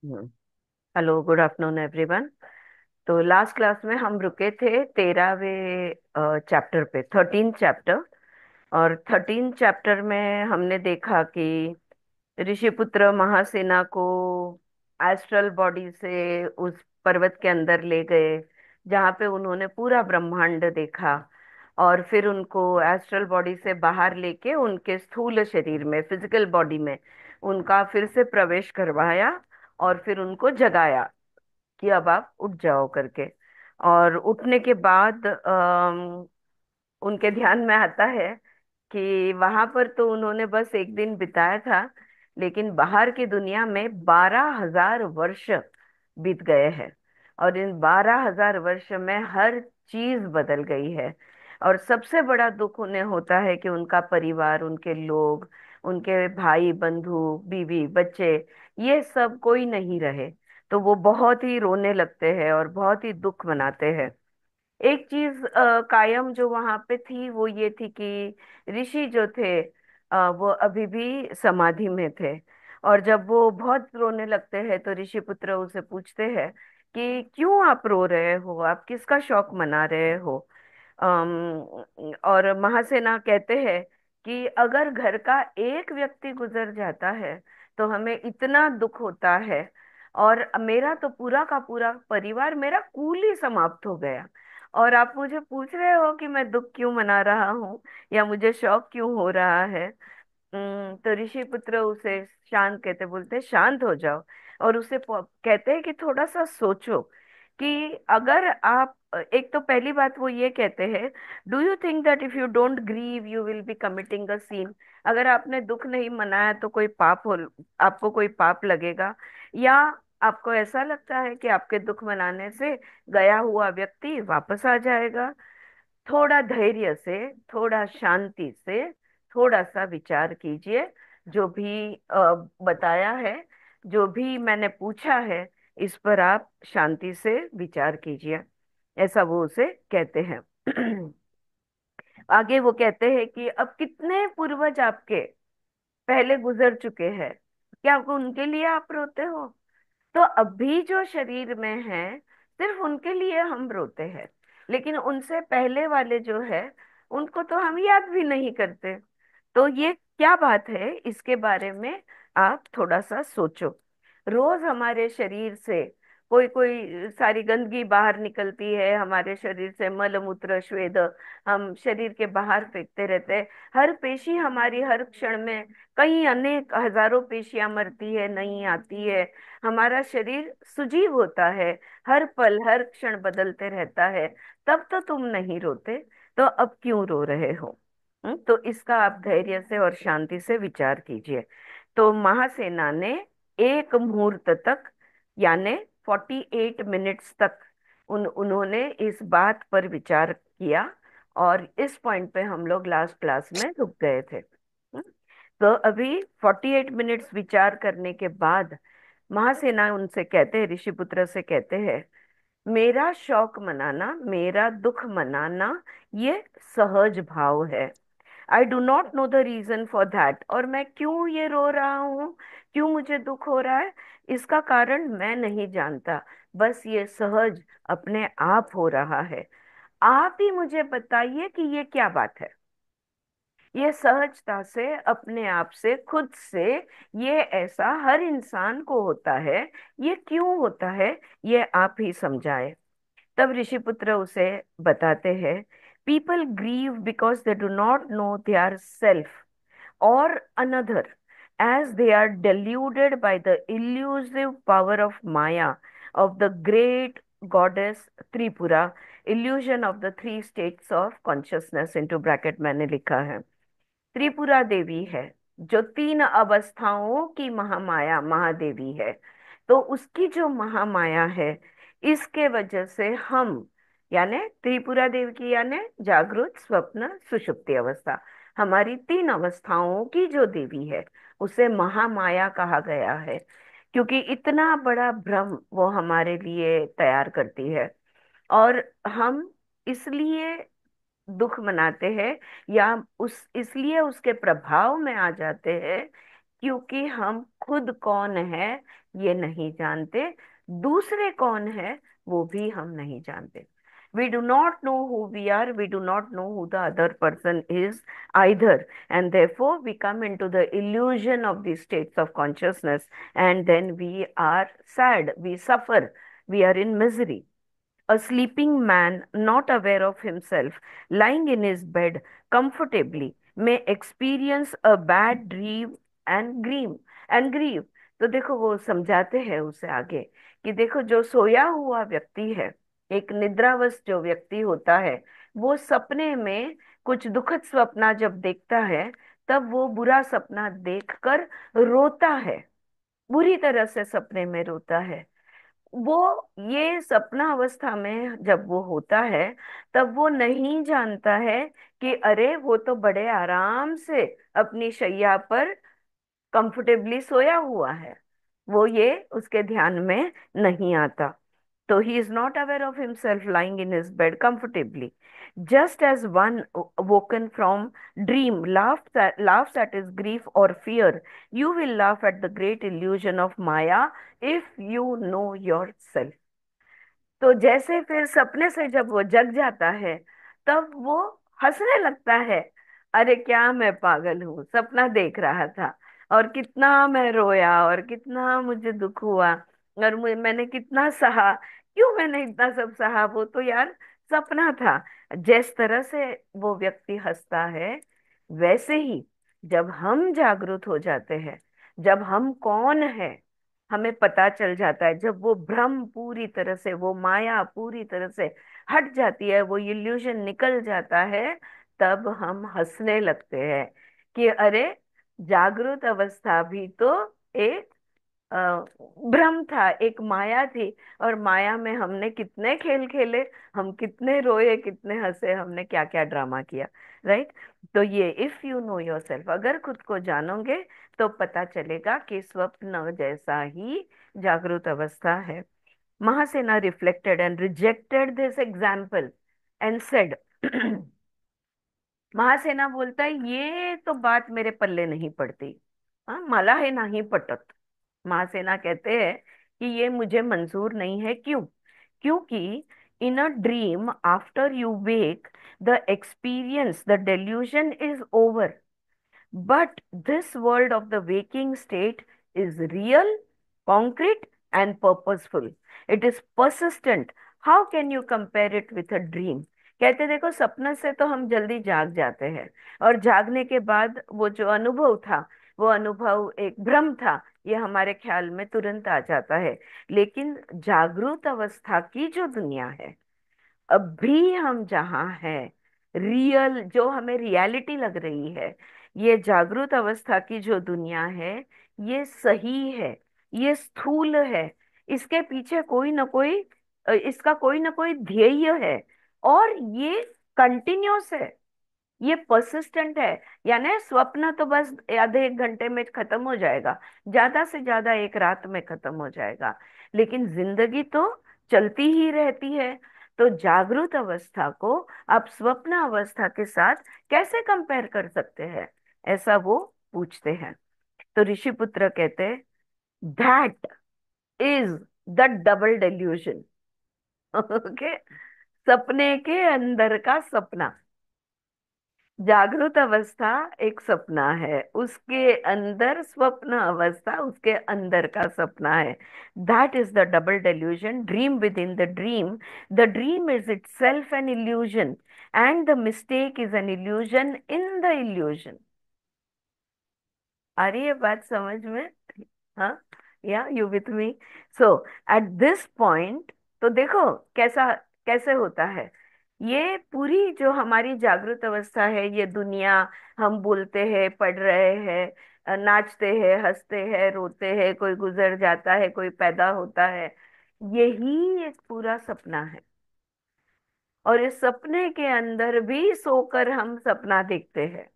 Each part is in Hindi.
हम्म। Hello, good afternoon everyone. तो लास्ट क्लास में हम रुके थे 13वें चैप्टर पे, 13 चैप्टर। और 13 चैप्टर में हमने देखा कि ऋषिपुत्र महासेना को एस्ट्रल बॉडी से उस पर्वत के अंदर ले गए, जहाँ पे उन्होंने पूरा ब्रह्मांड देखा। और फिर उनको एस्ट्रल बॉडी से बाहर लेके उनके स्थूल शरीर में, फिजिकल बॉडी में उनका फिर से प्रवेश करवाया। और फिर उनको जगाया कि अब आप उठ जाओ करके। और उठने के बाद उनके ध्यान में आता है कि वहां पर तो उन्होंने बस एक दिन बिताया था, लेकिन बाहर की दुनिया में 12,000 वर्ष बीत गए हैं। और इन 12,000 वर्ष में हर चीज बदल गई है। और सबसे बड़ा दुख उन्हें होता है कि उनका परिवार, उनके लोग, उनके भाई बंधु, बीवी बच्चे, ये सब कोई नहीं रहे। तो वो बहुत ही रोने लगते हैं और बहुत ही दुख मनाते हैं। एक चीज कायम जो वहां पे थी वो ये थी कि ऋषि जो थे वो अभी भी समाधि में थे। और जब वो बहुत रोने लगते हैं तो ऋषि पुत्र उसे पूछते हैं कि क्यों आप रो रहे हो, आप किसका शौक मना रहे हो। और महासेना कहते हैं कि अगर घर का एक व्यक्ति गुजर जाता है तो हमें इतना दुख होता है। और मेरा तो पूरा का पूरा परिवार, मेरा कुल ही समाप्त हो गया। और आप मुझे पूछ रहे हो कि मैं दुख क्यों मना रहा हूँ या मुझे शौक क्यों हो रहा है। तो ऋषि पुत्र उसे शांत कहते, बोलते शांत हो जाओ। और उसे कहते हैं कि थोड़ा सा सोचो कि अगर आप, एक तो पहली बात वो ये कहते हैं, do you think that if you don't grieve you will be committing a sin. अगर आपने दुख नहीं मनाया तो कोई पाप हो, आपको कोई पाप लगेगा। या आपको ऐसा लगता है कि आपके दुख मनाने से गया हुआ व्यक्ति वापस आ जाएगा। थोड़ा धैर्य से, थोड़ा शांति से, थोड़ा सा विचार कीजिए। जो भी बताया है, जो भी मैंने पूछा है, इस पर आप शांति से विचार कीजिए। ऐसा वो उसे कहते हैं। आगे वो कहते हैं कि अब कितने पूर्वज आपके पहले गुजर चुके हैं, क्या उनके लिए आप रोते हो? तो अभी जो शरीर में है, सिर्फ उनके लिए हम रोते हैं। लेकिन उनसे पहले वाले जो है, उनको तो हम याद भी नहीं करते। तो ये क्या बात है, इसके बारे में आप थोड़ा सा सोचो। रोज हमारे शरीर से कोई कोई सारी गंदगी बाहर निकलती है, हमारे शरीर से मल मूत्र स्वेद हम शरीर के बाहर फेंकते रहते हैं। हर पेशी हमारी हर क्षण में, कई अनेक हजारों पेशियां मरती है, नहीं आती है। हमारा शरीर सुजीव होता है, हर पल हर क्षण बदलते रहता है। तब तो तुम नहीं रोते, तो अब क्यों रो रहे हो? तो इसका आप धैर्य से और शांति से विचार कीजिए। तो महासेना ने एक मुहूर्त तक, यानी 48 मिनट्स तक उन्होंने इस बात पर विचार किया। और इस पॉइंट पे हम लोग लास्ट क्लास में रुक गए थे। तो अभी 48 मिनट्स विचार करने के बाद महासेना उनसे कहते हैं, ऋषिपुत्र से कहते हैं, मेरा शौक मनाना, मेरा दुख मनाना, ये सहज भाव है। I do not know the reason for that. और मैं क्यों ये रो रहा हूँ, क्यों मुझे दुख हो रहा है, इसका कारण मैं नहीं जानता। बस ये सहज अपने आप हो रहा है। आप ही मुझे बताइए कि ये क्या बात है। ये सहजता से, अपने आप से, खुद से, ये ऐसा हर इंसान को होता है। ये क्यों होता है, ये आप ही समझाए। तब ऋषिपुत्र उसे बताते हैं, people grieve because they do not know their self or another, as they are deluded by the illusive power of Maya, of the great goddess Tripura, illusion of the three states of consciousness। into bracket मैंने लिखा है, त्रिपुरा देवी है जो तीन अवस्थाओं की महामाया महादेवी है। तो उसकी जो महामाया है, इसके वजह से हम, यानी त्रिपुरा देवी की, यानी जागृत स्वप्न सुषुप्ति अवस्था, हमारी तीन अवस्थाओं की जो देवी है, उसे महामाया कहा गया है। क्योंकि इतना बड़ा भ्रम वो हमारे लिए तैयार करती है। और हम इसलिए दुख मनाते हैं, या उस इसलिए उसके प्रभाव में आ जाते हैं क्योंकि हम खुद कौन है ये नहीं जानते, दूसरे कौन है वो भी हम नहीं जानते। We do not know who we are, we do not know who the other person is either, and therefore we come into the illusion of these states of consciousness, and then we are sad, we suffer, we are in misery. A sleeping man, not aware of himself, lying in his bed comfortably, may experience a bad dream and grieve. तो देखो वो समझाते हैं उसे आगे कि देखो जो सोया हुआ व्यक्ति है, एक निद्रावस्थ जो व्यक्ति होता है, वो सपने में कुछ दुखद सपना जब देखता है, तब वो बुरा सपना देखकर रोता है, बुरी तरह से सपने में रोता है। वो ये सपना अवस्था में जब वो होता है, तब वो नहीं जानता है कि अरे वो तो बड़े आराम से अपनी शैया पर कंफर्टेबली सोया हुआ है। वो ये उसके ध्यान में नहीं आता। तो he is not aware of himself lying in his bed comfortably. Just as one woken from dream laughs at his grief or fear, you will laugh at the great illusion of Maya if you know yourself. तो जैसे फिर सपने से जब वो जग जाता है, तब वो हंसने लगता है। अरे क्या मैं पागल हूँ, सपना देख रहा था, और कितना मैं रोया और कितना मुझे दुख हुआ, और मैंने कितना सहा। क्यों मैंने इतना सब सहा, वो तो यार सपना था। जिस तरह से वो व्यक्ति हंसता है, वैसे ही जब हम जागरूक हो जाते हैं, जब हम कौन है हमें पता चल जाता है, जब वो भ्रम पूरी तरह से, वो माया पूरी तरह से हट जाती है, वो इल्यूजन निकल जाता है, तब हम हंसने लगते हैं कि अरे जागृत अवस्था भी तो एक अ, भ्रम था, एक माया थी। और माया में हमने कितने खेल खेले, हम कितने रोए, कितने हंसे, हमने क्या क्या ड्रामा किया। राइट। तो ये if you know your self, अगर खुद को जानोगे तो पता चलेगा कि स्वप्न जैसा ही जागृत अवस्था है। Mahasena reflected and rejected this example and said Mahasena बोलता है ये तो बात मेरे पल्ले नहीं पड़ती, हाँ मला है नहीं पटत। महासेना कहते हैं कि ये मुझे मंजूर नहीं है। क्यों? क्योंकि in a dream after you wake the experience the delusion is over, but this world of the waking state is real, concrete, and purposeful. It is persistent. How can you compare it with a dream? कहते देखो सपने से तो हम जल्दी जाग जाते हैं, और जागने के बाद वो जो अनुभव था, वो अनुभव एक भ्रम था, ये हमारे ख्याल में तुरंत आ जाता है। लेकिन जागृत अवस्था की जो दुनिया है, अभी हम जहाँ हैं, रियल जो हमें रियलिटी लग रही है, ये जागृत अवस्था की जो दुनिया है, ये सही है, ये स्थूल है। इसके पीछे कोई ना कोई इसका कोई ना कोई ध्येय है, और ये कंटिन्यूस है, ये परसिस्टेंट है। यानी स्वप्न तो बस आधे एक घंटे में खत्म हो जाएगा, ज्यादा से ज्यादा एक रात में खत्म हो जाएगा, लेकिन जिंदगी तो चलती ही रहती है। तो जागृत अवस्था को आप स्वप्न अवस्था के साथ कैसे कंपेयर कर सकते हैं, ऐसा वो पूछते हैं। तो ऋषिपुत्र कहते हैं, that is the double delusion. Okay. सपने के अंदर का सपना, जागृत अवस्था एक सपना है, उसके अंदर स्वप्न अवस्था, उसके अंदर का सपना है। That is the double delusion, dream within the dream. The dream is itself an illusion, and the mistake is an illusion in the illusion. आ रही है बात समझ में? हाँ, या you with me? So at this point, तो देखो कैसा कैसे होता है। ये पूरी जो हमारी जागृत अवस्था है, ये दुनिया, हम बोलते हैं, पढ़ रहे हैं, नाचते हैं, हंसते हैं, रोते हैं, कोई गुजर जाता है, कोई पैदा होता है, यही एक पूरा सपना है। और इस सपने के अंदर भी सोकर हम सपना देखते हैं।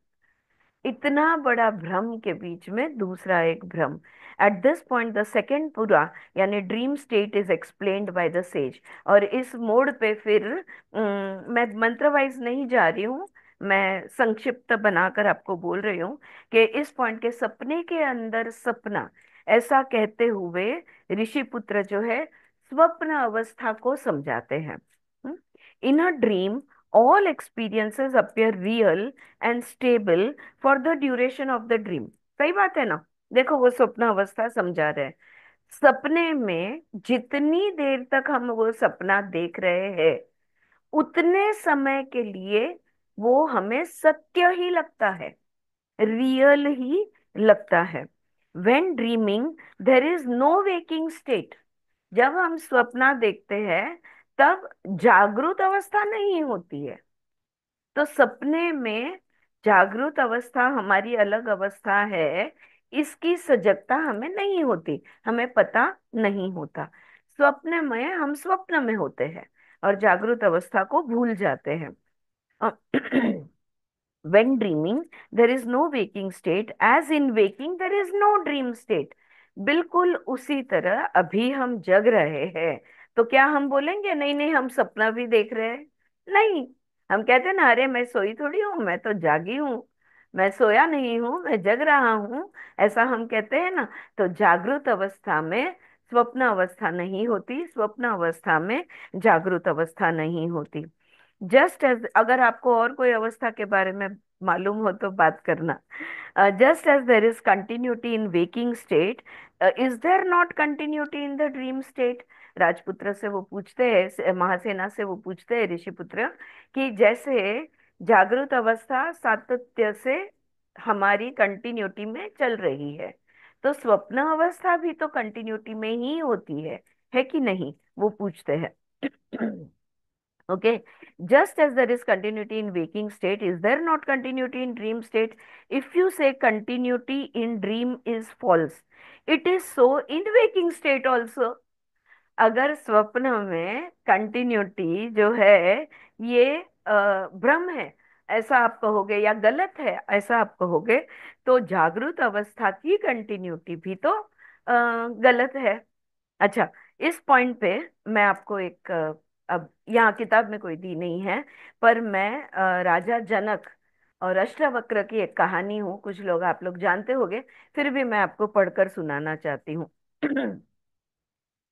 इतना बड़ा भ्रम के बीच में दूसरा एक भ्रम। Eight this point the second पूरा यानी dream state is explained by the sage. और इस मोड पे फिर मैं मंत्र वाइज नहीं जा रही हूँ, मैं संक्षिप्त बनाकर आपको बोल रही हूँ कि इस पॉइंट के सपने के अंदर सपना, ऐसा कहते हुए ऋषिपुत्र जो है स्वप्न अवस्था को समझाते हैं। In a dream all experiences appear real and stable for the duration of the dream. सही बात है ना? देखो वो स्वप्न अवस्था समझा रहे हैं। सपने में जितनी देर तक हम वो सपना देख रहे हैं उतने समय के लिए वो हमें सत्य ही लगता है, रियल ही लगता है। When dreaming there is no waking state. जब हम स्वप्ना देखते हैं तब जागृत अवस्था नहीं होती है। तो सपने में जागृत अवस्था हमारी अलग अवस्था है, इसकी सजगता हमें नहीं होती, हमें पता नहीं होता। स्वप्न में हम स्वप्न में होते हैं और जागृत अवस्था को भूल जाते हैं। When dreaming, there is no waking state, as in waking, there is no dream state। बिल्कुल उसी तरह अभी हम जग रहे हैं तो क्या हम बोलेंगे नहीं नहीं हम सपना भी देख रहे हैं? नहीं। हम कहते हैं ना, अरे मैं सोई थोड़ी हूँ, मैं तो जागी हूँ, मैं सोया नहीं हूँ, मैं जग रहा हूँ, ऐसा हम कहते हैं ना। तो जागृत अवस्था में स्वप्न अवस्था नहीं होती, स्वप्न अवस्था में जागृत अवस्था नहीं होती। जस्ट एज, अगर आपको और कोई अवस्था के बारे में मालूम हो तो बात करना। Just as there is continuity in waking state, is there not continuity in the dream state? राजपुत्र से वो पूछते हैं, महासेना से वो पूछते हैं ऋषिपुत्र, कि जैसे जागृत अवस्था सातत्य से हमारी कंटिन्यूटी में चल रही है, तो स्वप्न अवस्था भी तो कंटिन्यूटी में ही होती है कि नहीं? वो पूछते हैं। Okay, just as there is continuity in waking state, is there not continuity in dream state? If you say continuity in dream is false, it is so in waking state also। अगर स्वप्न में कंटिन्यूटी जो है ये भ्रम है ऐसा आप कहोगे, या गलत है ऐसा आप कहोगे, तो जागृत अवस्था की कंटिन्यूटी भी तो गलत है। अच्छा, इस पॉइंट पे मैं आपको एक अब यहाँ किताब में कोई दी नहीं है, पर मैं राजा जनक और अष्टावक्र की एक कहानी हूँ, कुछ लोग आप लोग जानते होंगे, फिर भी मैं आपको पढ़कर सुनाना चाहती हूँ।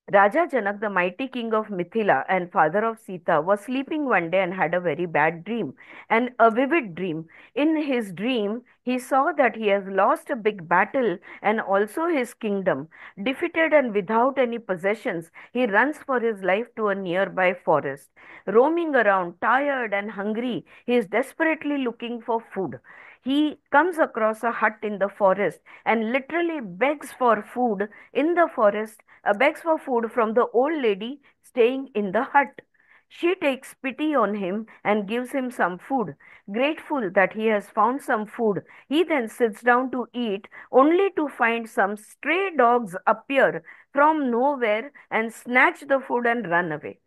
Raja Janak, the mighty king of Mithila and father of Sita, was sleeping one day and had a very bad dream, and a vivid dream. In his dream, he saw that he has lost a big battle and also his kingdom. Defeated and without any possessions, he runs for his life to a nearby forest. Roaming around, tired and hungry, he is desperately looking for food. He comes across a hut in the forest and literally begs for food in the forest, begs for food from the old lady staying in the hut. She takes pity on him and gives him some food. Grateful that he has found some food, he then sits down to eat, only to find some stray dogs appear from nowhere and snatch the food and run away.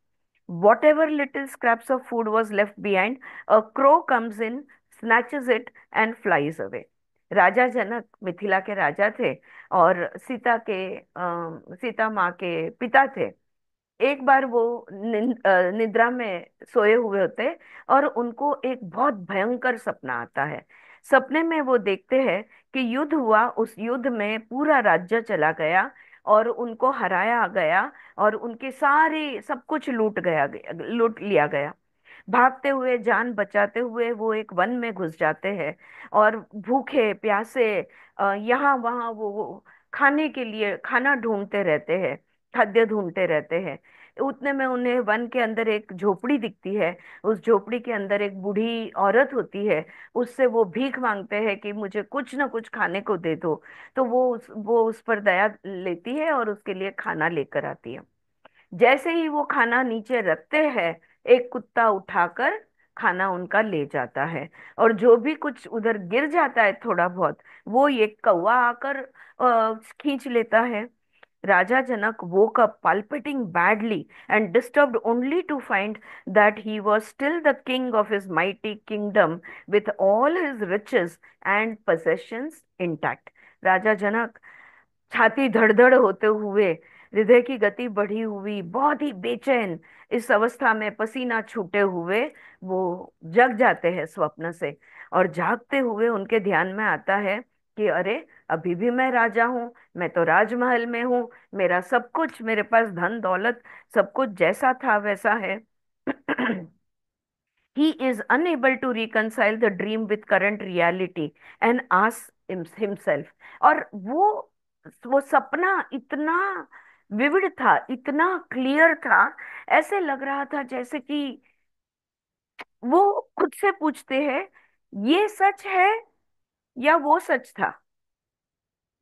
Whatever little scraps of food was left behind, a crow comes in, snatches it, and flies away। राजा जनक मिथिला के राजा थे और सीता माँ के पिता थे। एक बार वो निद्रा में सोए हुए होते और उनको एक बहुत भयंकर सपना आता है। सपने में वो देखते हैं कि युद्ध हुआ, उस युद्ध में पूरा राज्य चला गया और उनको हराया गया और उनके सारे सब कुछ लूट लिया गया। भागते हुए जान बचाते हुए वो एक वन में घुस जाते हैं और भूखे प्यासे यहाँ वहाँ वो खाने के लिए खाना ढूंढते रहते हैं, खाद्य ढूंढते रहते हैं। उतने में उन्हें वन के अंदर एक झोपड़ी दिखती है। उस झोपड़ी के अंदर एक बूढ़ी औरत होती है, उससे वो भीख मांगते हैं कि मुझे कुछ ना कुछ खाने को दे दो। तो वो उस पर दया लेती है और उसके लिए खाना लेकर आती है। जैसे ही वो खाना नीचे रखते हैं, एक कुत्ता उठाकर खाना उनका ले जाता है और जो भी कुछ उधर गिर जाता है थोड़ा बहुत, वो ये कौवा आकर खींच लेता है। Raja Janak woke up palpitating badly and disturbed only to find that he was still the king of his mighty kingdom with all his riches and possessions intact। राजा जनक छाती धड़धड़ होते हुए हृदय की गति बढ़ी हुई, बहुत ही बेचैन, इस अवस्था में पसीना छूटे हुए वो जग जाते हैं स्वप्न से। और जागते हुए उनके ध्यान में आता है कि अरे, अभी भी मैं राजा हूँ, मैं तो राजमहल में हूँ, मेरा सब कुछ, मेरे पास धन दौलत सब कुछ जैसा था वैसा है। he is unable to reconcile the dream with current reality and asks himself। और वो सपना इतना विविड था, इतना क्लियर था, ऐसे लग रहा था जैसे कि वो खुद से पूछते हैं, ये सच है या वो सच था।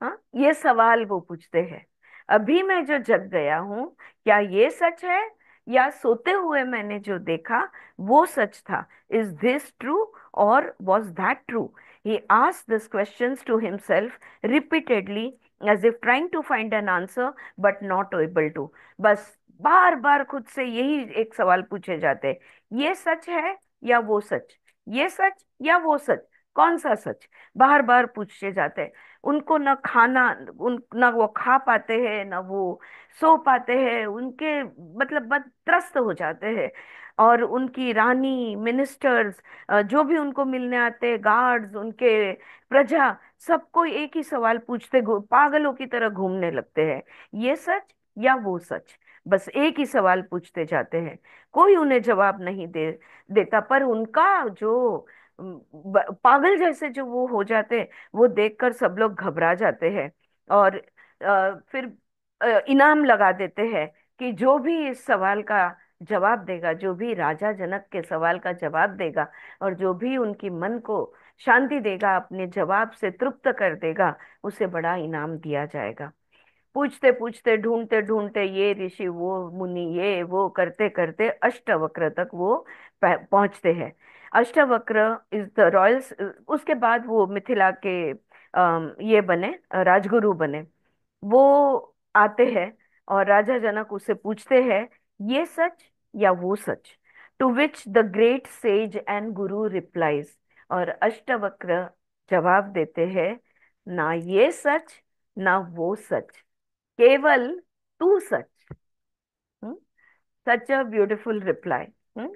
हाँ, ये सवाल वो पूछते हैं, अभी मैं जो जग गया हूँ, क्या ये सच है, या सोते हुए मैंने जो देखा वो सच था। Is this true or was that true. He asked this questions to himself repeatedly, as if trying to find an answer but not able to. बस बार बार खुद से यही एक सवाल पूछे जाते, ये सच है या वो सच, ये सच या वो सच, कौन सा सच, बार बार पूछे जाते। उनको न खाना, उन न वो खा पाते हैं, न वो सो पाते हैं, उनके मतलब बद त्रस्त हो जाते हैं। और उनकी रानी, मिनिस्टर्स, जो भी उनको मिलने आते, गार्ड्स, उनके प्रजा, सबको एक ही सवाल पूछते, पागलों की तरह घूमने लगते हैं, ये सच या वो सच। बस एक ही सवाल पूछते जाते हैं, कोई उन्हें जवाब नहीं देता। पर उनका जो पागल जैसे जो वो हो जाते हैं, वो देखकर सब लोग घबरा जाते हैं। और फिर इनाम लगा देते हैं कि जो भी इस सवाल का जवाब देगा, जो भी राजा जनक के सवाल का जवाब देगा, और जो भी उनकी मन को शांति देगा, अपने जवाब से तृप्त कर देगा, उसे बड़ा इनाम दिया जाएगा। पूछते पूछते, ढूंढते ढूंढते, ये ऋषि वो मुनि, ये वो करते करते अष्टवक्र तक वो पहुंचते हैं। Ashtavakra is the Royals. उसके बाद वो मिथिला के ये बने, राजगुरु बने। वो आते हैं और राजा जनक उससे पूछते हैं, ये सच या वो सच। To which the great sage and guru replies. और अष्टवक्र जवाब देते हैं, ना ये सच ना वो सच, केवल तू सच। सच अ ब्यूटिफुल रिप्लाई।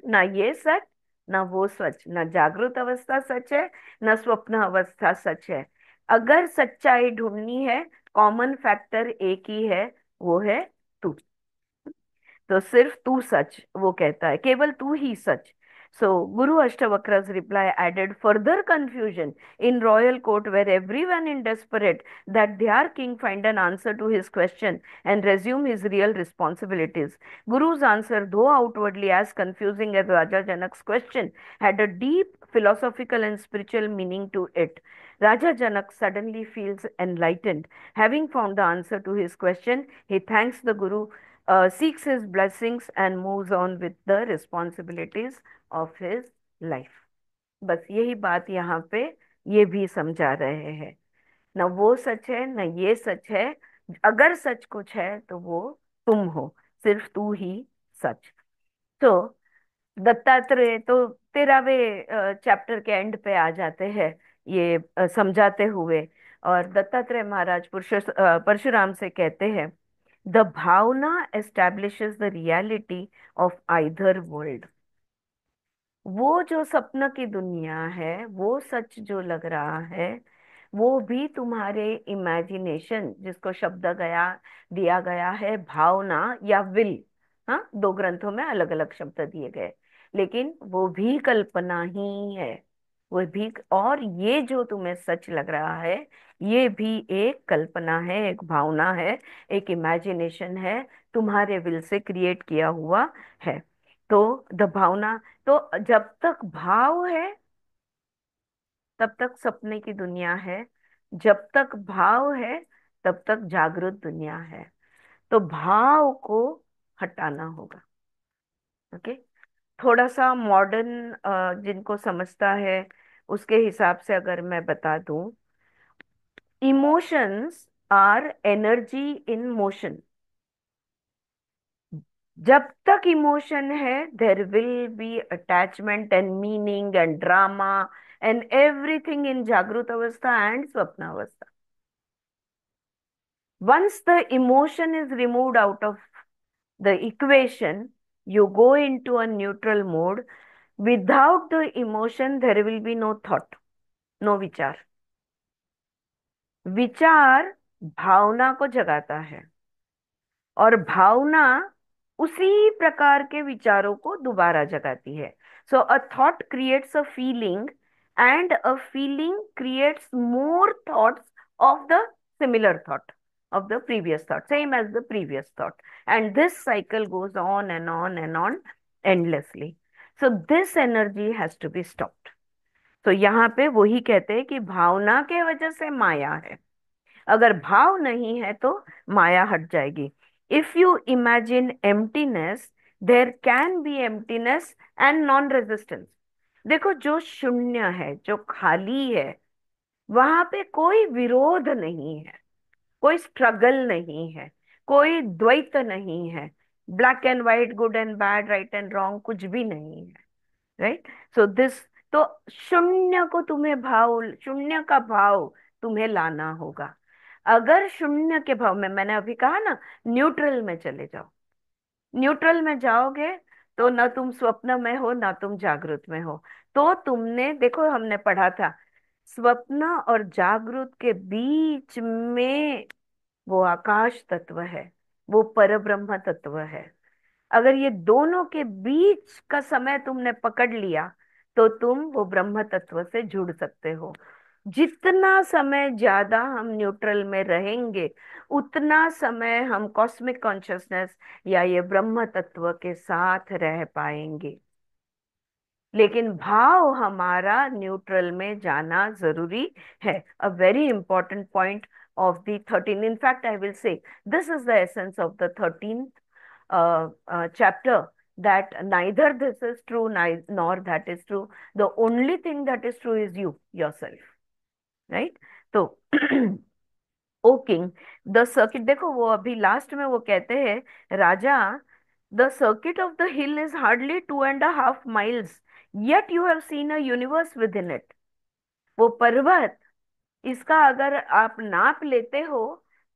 ना ये सच ना वो सच, ना जागृत अवस्था सच है, ना स्वप्न अवस्था सच है। अगर सच्चाई ढूंढनी है, कॉमन फैक्टर एक ही है, वो है तू। तो सिर्फ तू सच, वो कहता है, केवल तू ही सच। सो गुरु अष्टवक्र's reply added further confusion in royal court, where everyone in desperate that their king find an answer to his question and resume his real responsibilities. Guru's answer, though outwardly as confusing as Raja Janak's question, had a deep philosophical and spiritual meaning to it. Raja Janak suddenly feels enlightened. Having found the answer to his question, he thanks the Guru, seeks his blessings, and moves on with the responsibilities of his life। बस यही बात यहाँ पे ये भी समझा रहे हैं, न वो सच है न ये सच है, अगर सच कुछ है तो वो तुम हो, सिर्फ तू ही सच। तो दत्तात्रेय तो 13वें चैप्टर के एंड पे आ जाते हैं, ये समझाते हुए। और दत्तात्रेय महाराज परशुराम से कहते हैं, the bhavana establishes the reality of either world. वो जो सपना की दुनिया है, वो सच जो लग रहा है, वो भी तुम्हारे इमेजिनेशन, जिसको शब्द दिया गया है भावना या विल। हाँ, दो ग्रंथों में अलग अलग शब्द दिए गए, लेकिन वो भी कल्पना ही है। वो भी, और ये जो तुम्हें सच लग रहा है, ये भी एक कल्पना है, एक भावना है, एक इमेजिनेशन है, तुम्हारे विल से क्रिएट किया हुआ है। तो द भावना, तो जब तक भाव है तब तक सपने की दुनिया है, जब तक भाव है तब तक जागृत दुनिया है। तो भाव को हटाना होगा। ओके। थोड़ा सा मॉडर्न जिनको समझता है उसके हिसाब से अगर मैं बता दूं, emotions are energy in motion. जब तक इमोशन है, there will be attachment and meaning and drama and everything in jagrit avastha and स्वप्न अवस्था। Once the emotion is removed out of the equation, you go into a neutral mode. Without the emotion there will be no thought, no विचार. विचार भावना को जगाता है, और भावना उसी प्रकार के विचारों को दोबारा जगाती है. So a thought creates a feeling, and a feeling creates more thoughts of the similar thought, of the previous thought, same as the previous thought, and this cycle goes on and on and on endlessly. So this energy has to be stopped. तो यहाँ पे वही कहते हैं कि भावना के वजह से माया है. अगर भाव नहीं है तो माया हट जाएगी. If you imagine emptiness, there can be emptiness and non resistance. देखो, जो शून्य है, जो खाली है, वहां पे कोई विरोध नहीं है, कोई स्ट्रगल नहीं है, कोई द्वैत नहीं है. Black and white, good and bad, right and wrong, कुछ भी नहीं है. राइट. सो दिस, तो शून्य को तुम्हें भाव, शून्य का भाव तुम्हें लाना होगा. अगर शून्य के भाव में, मैंने अभी कहा ना, न्यूट्रल में चले जाओ. न्यूट्रल में जाओगे तो ना तुम स्वप्न में हो ना तुम जागृत में हो. तो तुमने देखो, हमने पढ़ा था, स्वप्न और जागृत के बीच में वो आकाश तत्व है, वो परब्रह्म तत्व है. अगर ये दोनों के बीच का समय तुमने पकड़ लिया तो तुम वो ब्रह्म तत्व से जुड़ सकते हो. जितना समय ज्यादा हम न्यूट्रल में रहेंगे, उतना समय हम कॉस्मिक कॉन्शियसनेस या ये ब्रह्म तत्व के साथ रह पाएंगे. लेकिन भाव हमारा न्यूट्रल में जाना जरूरी है. अ very important point of the 13. In fact, I will say this is the essence of the 13th chapter, that neither this is true, nor that is true. The only thing that is true is you, yourself. Right? तो ओ किंग, द सर्किट, देखो वो अभी लास्ट में वो कहते हैं, raja, the circuit of the hill is hardly 2.5 miles, yet you have seen a universe within it. वो पर्वत, इसका अगर आप नाप लेते हो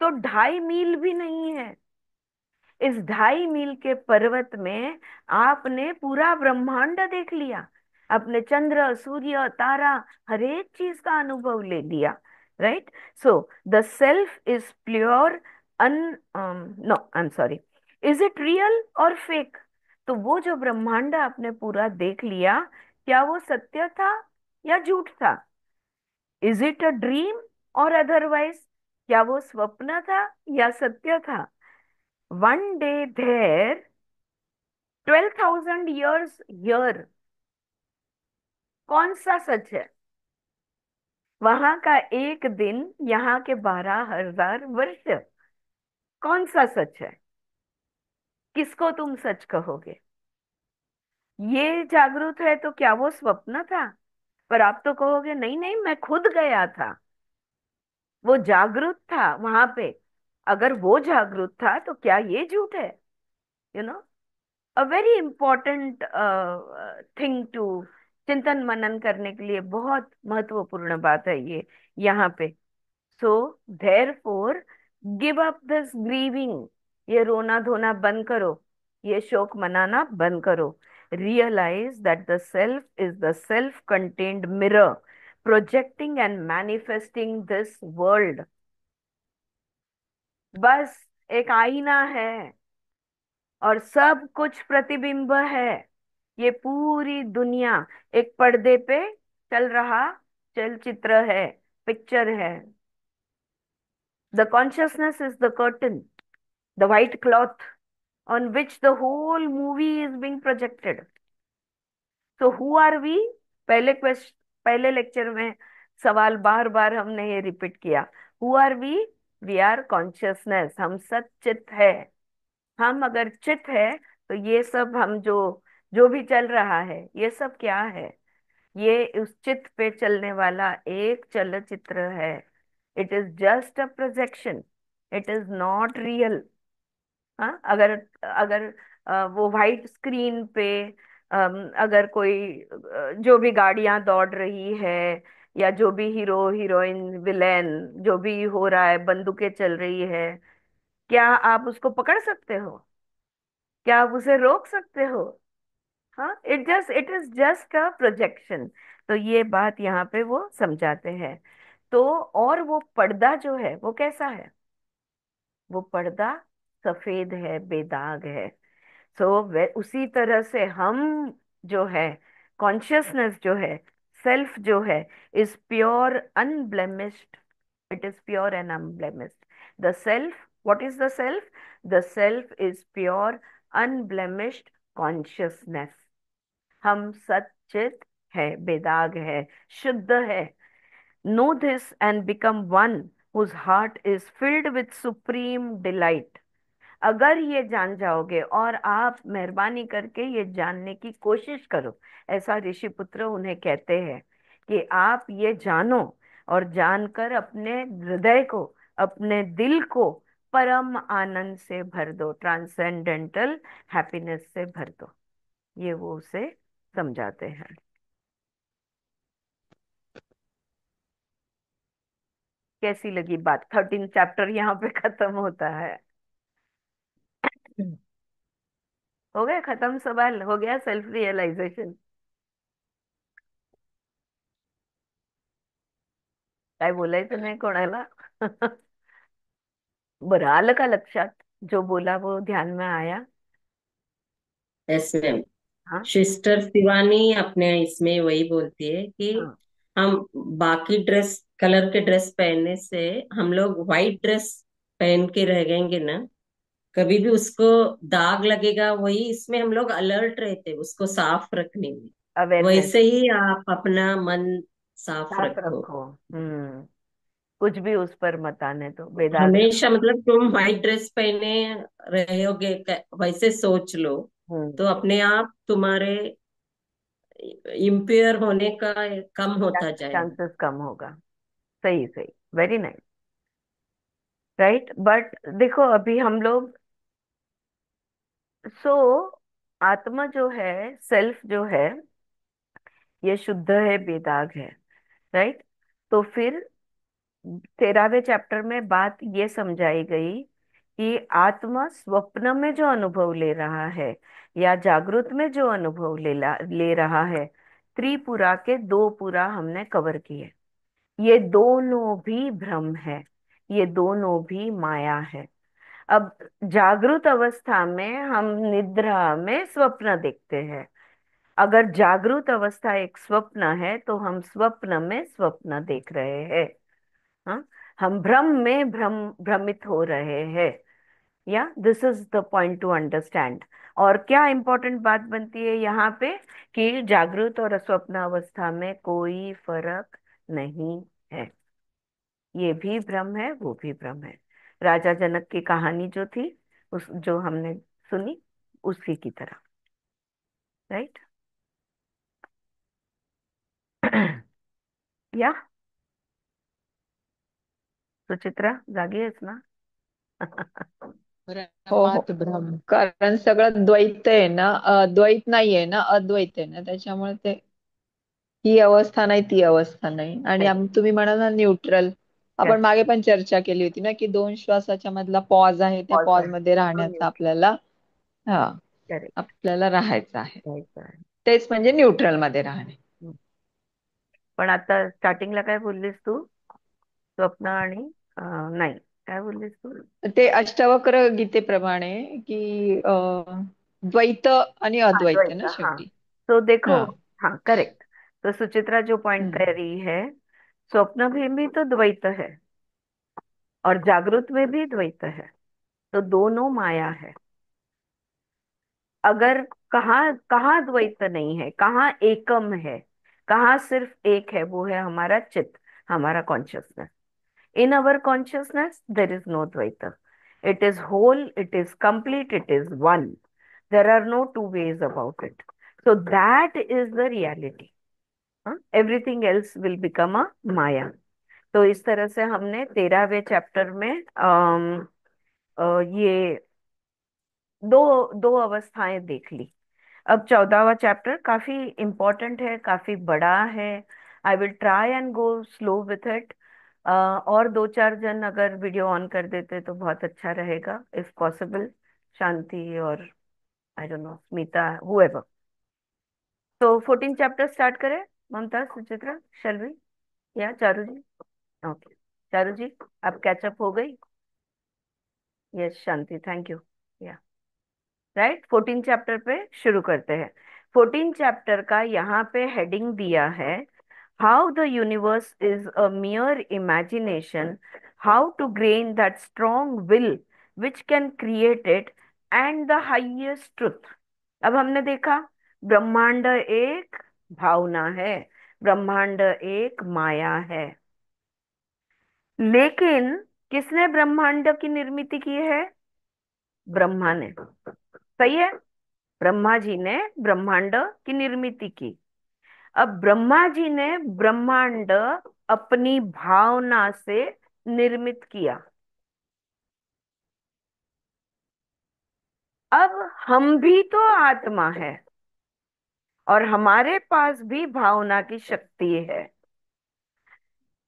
तो 2.5 मील भी नहीं है. इस 2.5 मील के पर्वत में आपने पूरा ब्रह्मांड देख लिया. आपने चंद्र, सूर्य, तारा, हर एक चीज का अनुभव ले लिया. Right. So the self is pure, un, no, I am sorry, is it real or fake? तो वो जो ब्रह्मांड आपने पूरा देख लिया, क्या वो सत्य था या झूठ था? इज इट अ ड्रीम और अदरवाइज, क्या वो स्वप्न था या सत्य था? One day there, 12,000 years here, कौन सा सच है? वहां का एक दिन, यहाँ के 12,000 वर्ष, कौन सा सच है? किसको तुम सच कहोगे? ये जागरूक है तो क्या वो स्वप्न था? पर आप तो कहोगे नहीं नहीं, मैं खुद गया था, वो जागरूक था वहां पे. अगर वो जागरूक था तो क्या ये झूठ है? You know, a very important thing to chintan manan करने के लिए, बहुत महत्वपूर्ण बात है ये यहाँ पे. So therefore, give up this grieving. ये रोना धोना बंद करो, ये शोक मनाना बंद करो. Realise that the self is the self contained mirror, projecting and manifesting this world. बस एक आईना है और सब कुछ प्रतिबिंब है. ये पूरी दुनिया एक पर्दे पे चल रहा चलचित्र है, पिक्चर है. The consciousness is the curtain, the white cloth on which the whole movie is being projected. So who are we? पहले क्वेश्चन, पहले लेक्चर में सवाल बार बार हमने ये रिपीट किया. Who are we? We are consciousness. हम सच्चित है. हम अगर चित है तो ये सब, हम जो जो भी चल रहा है, ये सब क्या है? ये उस चित पे चलने वाला एक चलचित्र है. It is just a projection, it is not real. हाँ, अगर अगर वो व्हाइट स्क्रीन पे, अगर कोई जो भी गाड़ियां दौड़ रही है, या जो भी हीरो हीरोइन विलेन जो भी हो रहा है, बंदूकें चल रही है, क्या आप उसको पकड़ सकते हो? क्या आप उसे रोक सकते हो? हाँ, it is just a projection. तो ये बात यहाँ पे वो समझाते हैं। तो और वो पर्दा जो है वो कैसा है? वो पर्दा सफेद है, बेदाग है। सो वे उसी तरह से हम जो है, कॉन्शियसनेस जो है, सेल्फ जो है, is pure unblemished. It is pure and unblemished. The self, what is the self? The self is pure unblemished consciousness. हम सच्चित है, बेदाग है, शुद्ध है। Know this and become one whose heart is filled with supreme delight। अगर ये जान जाओगे, और आप मेहरबानी करके ये जानने की कोशिश करो, ऐसा ऋषि पुत्र उन्हें कहते हैं कि आप ये जानो, और जानकर अपने हृदय को, अपने दिल को परम आनंद से भर दो, ट्रांसेंडेंटल हैप्पीनेस से भर दो। ये वो उसे समझाते हैं। कैसी लगी बात? 13 चैप्टर यहाँ पे खत्म होता है। हो गया खत्म, सवाल हो गया, सेल्फ रियलाइजेशन। काय बोलाय तुम्ही कोणाला? बरं, आलं का लक्षात? जो बोला वो ध्यान में आया? ऐसे हाँ। सिस्टर शिवानी अपने इसमें वही बोलती है कि हाँ। हम बाकी ड्रेस कलर के ड्रेस पहनने से हम लोग व्हाइट ड्रेस पहन के रह जाएंगे ना, कभी भी उसको दाग लगेगा। वही इसमें हम लोग अलर्ट रहते उसको साफ रखने में। अवेयरनेस। वैसे ही आप अपना मन साफ साफ रखो। रखो। कुछ भी उस पर मत आने दो, बेदाग हमेशा रखो। मतलब तुम व्हाइट ड्रेस पहने रहोगे वैसे सोच लो, हम्म। तो अपने आप तुम्हारे इम्प्योर होने का कम होता जाएगा। चांसेस कम होगा। सही सही, वेरी नाइस। राइट, बट देखो अभी हम लोग, सो आत्मा जो है, सेल्फ जो है, ये शुद्ध है, बेदाग है। राइट। तो फिर 13वें चैप्टर में बात ये समझाई गई कि आत्मा स्वप्न में जो अनुभव ले रहा है या जागृत में जो अनुभव ले रहा है, त्रिपुरा के दो पुरा हमने कवर किए। ये दोनों भी भ्रम है, ये दोनों भी माया है। अब जागृत अवस्था में हम निद्रा में स्वप्न देखते हैं। अगर जागृत अवस्था एक स्वप्न है तो हम स्वप्न में स्वप्न देख रहे हैं। हाँ, हम भ्रम में भ्रमित हो रहे हैं। या this is the point two understand. और क्या इंपॉर्टेंट बात बनती है यहाँ पे, कि जागृत और स्वप्न अवस्था में कोई फर्क नहीं है। ये भी भ्रम है, वो भी भ्रम है। राजा जनक की कहानी जो थी, उस जो हमने सुनी, उसी की तरह। राइट। या सुचित्रा जागी आहेस ना? हो हो, परमात ब्रह्म। कारण सगळं द्वैत आहे ना, द्वैत नाहीये ना, अद्वैत आहे ना, त्याच्यामुळे ते ही अवस्था नाही, ती अवस्था नाही. आणि तुम्ही म्हणाला न्यूट्रल, आपण करेक्ट। मागे पण चर्चा केली होती ना, की दोन श्वासाच्या मधला पॉज आहे, त्या पॉज पॉज आहे मध्ये तो राहण्याचा न्यूट्रल। आपल्याला, हा, करेक्ट। आपल्याला राहायचं आहे. घ्यायचं आहे. तेच म्हणजे न्यूट्रल मध्ये राहणे. हम्म. पण आता स्टार्टिंगला काय बोललीस तू? स्वप्न आणि नाही, काय बोललीस तू? ते अष्टावक्र गीतेप्रमाणे की द्वैत आणि हाँ, अद्वैत द्वैत, ना हाँ। शेवटी. तो देखो, हा. हाँ करेक्ट। तो सुचित्रा जो पॉइंट हम्म. कह रही है, स्वप्न भी तो द्वैत है, और जागृत में भी द्वैत है। तो दोनों माया है। अगर कहाँ कहाँ द्वैत नहीं है, कहाँ एकम है, कहाँ सिर्फ एक है, वो है हमारा चित्त, हमारा consciousness. In our consciousness, there is no Dvaita. It is whole, it is complete, it is one. There are no two ways about it. So that is the reality. हाँ? Everything else will become a Maya. तो इस तरह से हमने 13वें चैप्टर में ये दो दो अवस्थाएं देख ली। अब 14वां चैप्टर काफी इम्पोर्टेंट है, काफी बड़ा है। I will try and go slow with it. और दो चार जन अगर वीडियो ऑन कर देते तो बहुत अच्छा रहेगा, इफ पॉसिबल। शांति और I don't know, Smita, however. तो 14 चैप्टर स्टार्ट करें, ममता, सुचित्रा, शैल वी, या चारू जी? ओके, चारू जी, आप कैचअप हो गई? Yes Shanti, thank you. या राइट, 14 चैप्टर पे शुरू करते हैं। 14 चैप्टर का यहाँ पे हेडिंग दिया है, how the universe is a mere imagination, how to gain that strong will which can create it, and the highest truth। अब हमने देखा, ब्रह्मांड एक भावना है, ब्रह्मांड एक माया है, लेकिन किसने ब्रह्मांड की निर्मित की है? ब्रह्मा ने। सही है, ब्रह्मा जी ने ब्रह्मांड की निर्मित की। अब ब्रह्मा जी ने ब्रह्मांड अपनी भावना से निर्मित किया। अब हम भी तो आत्मा है और हमारे पास भी भावना की शक्ति है।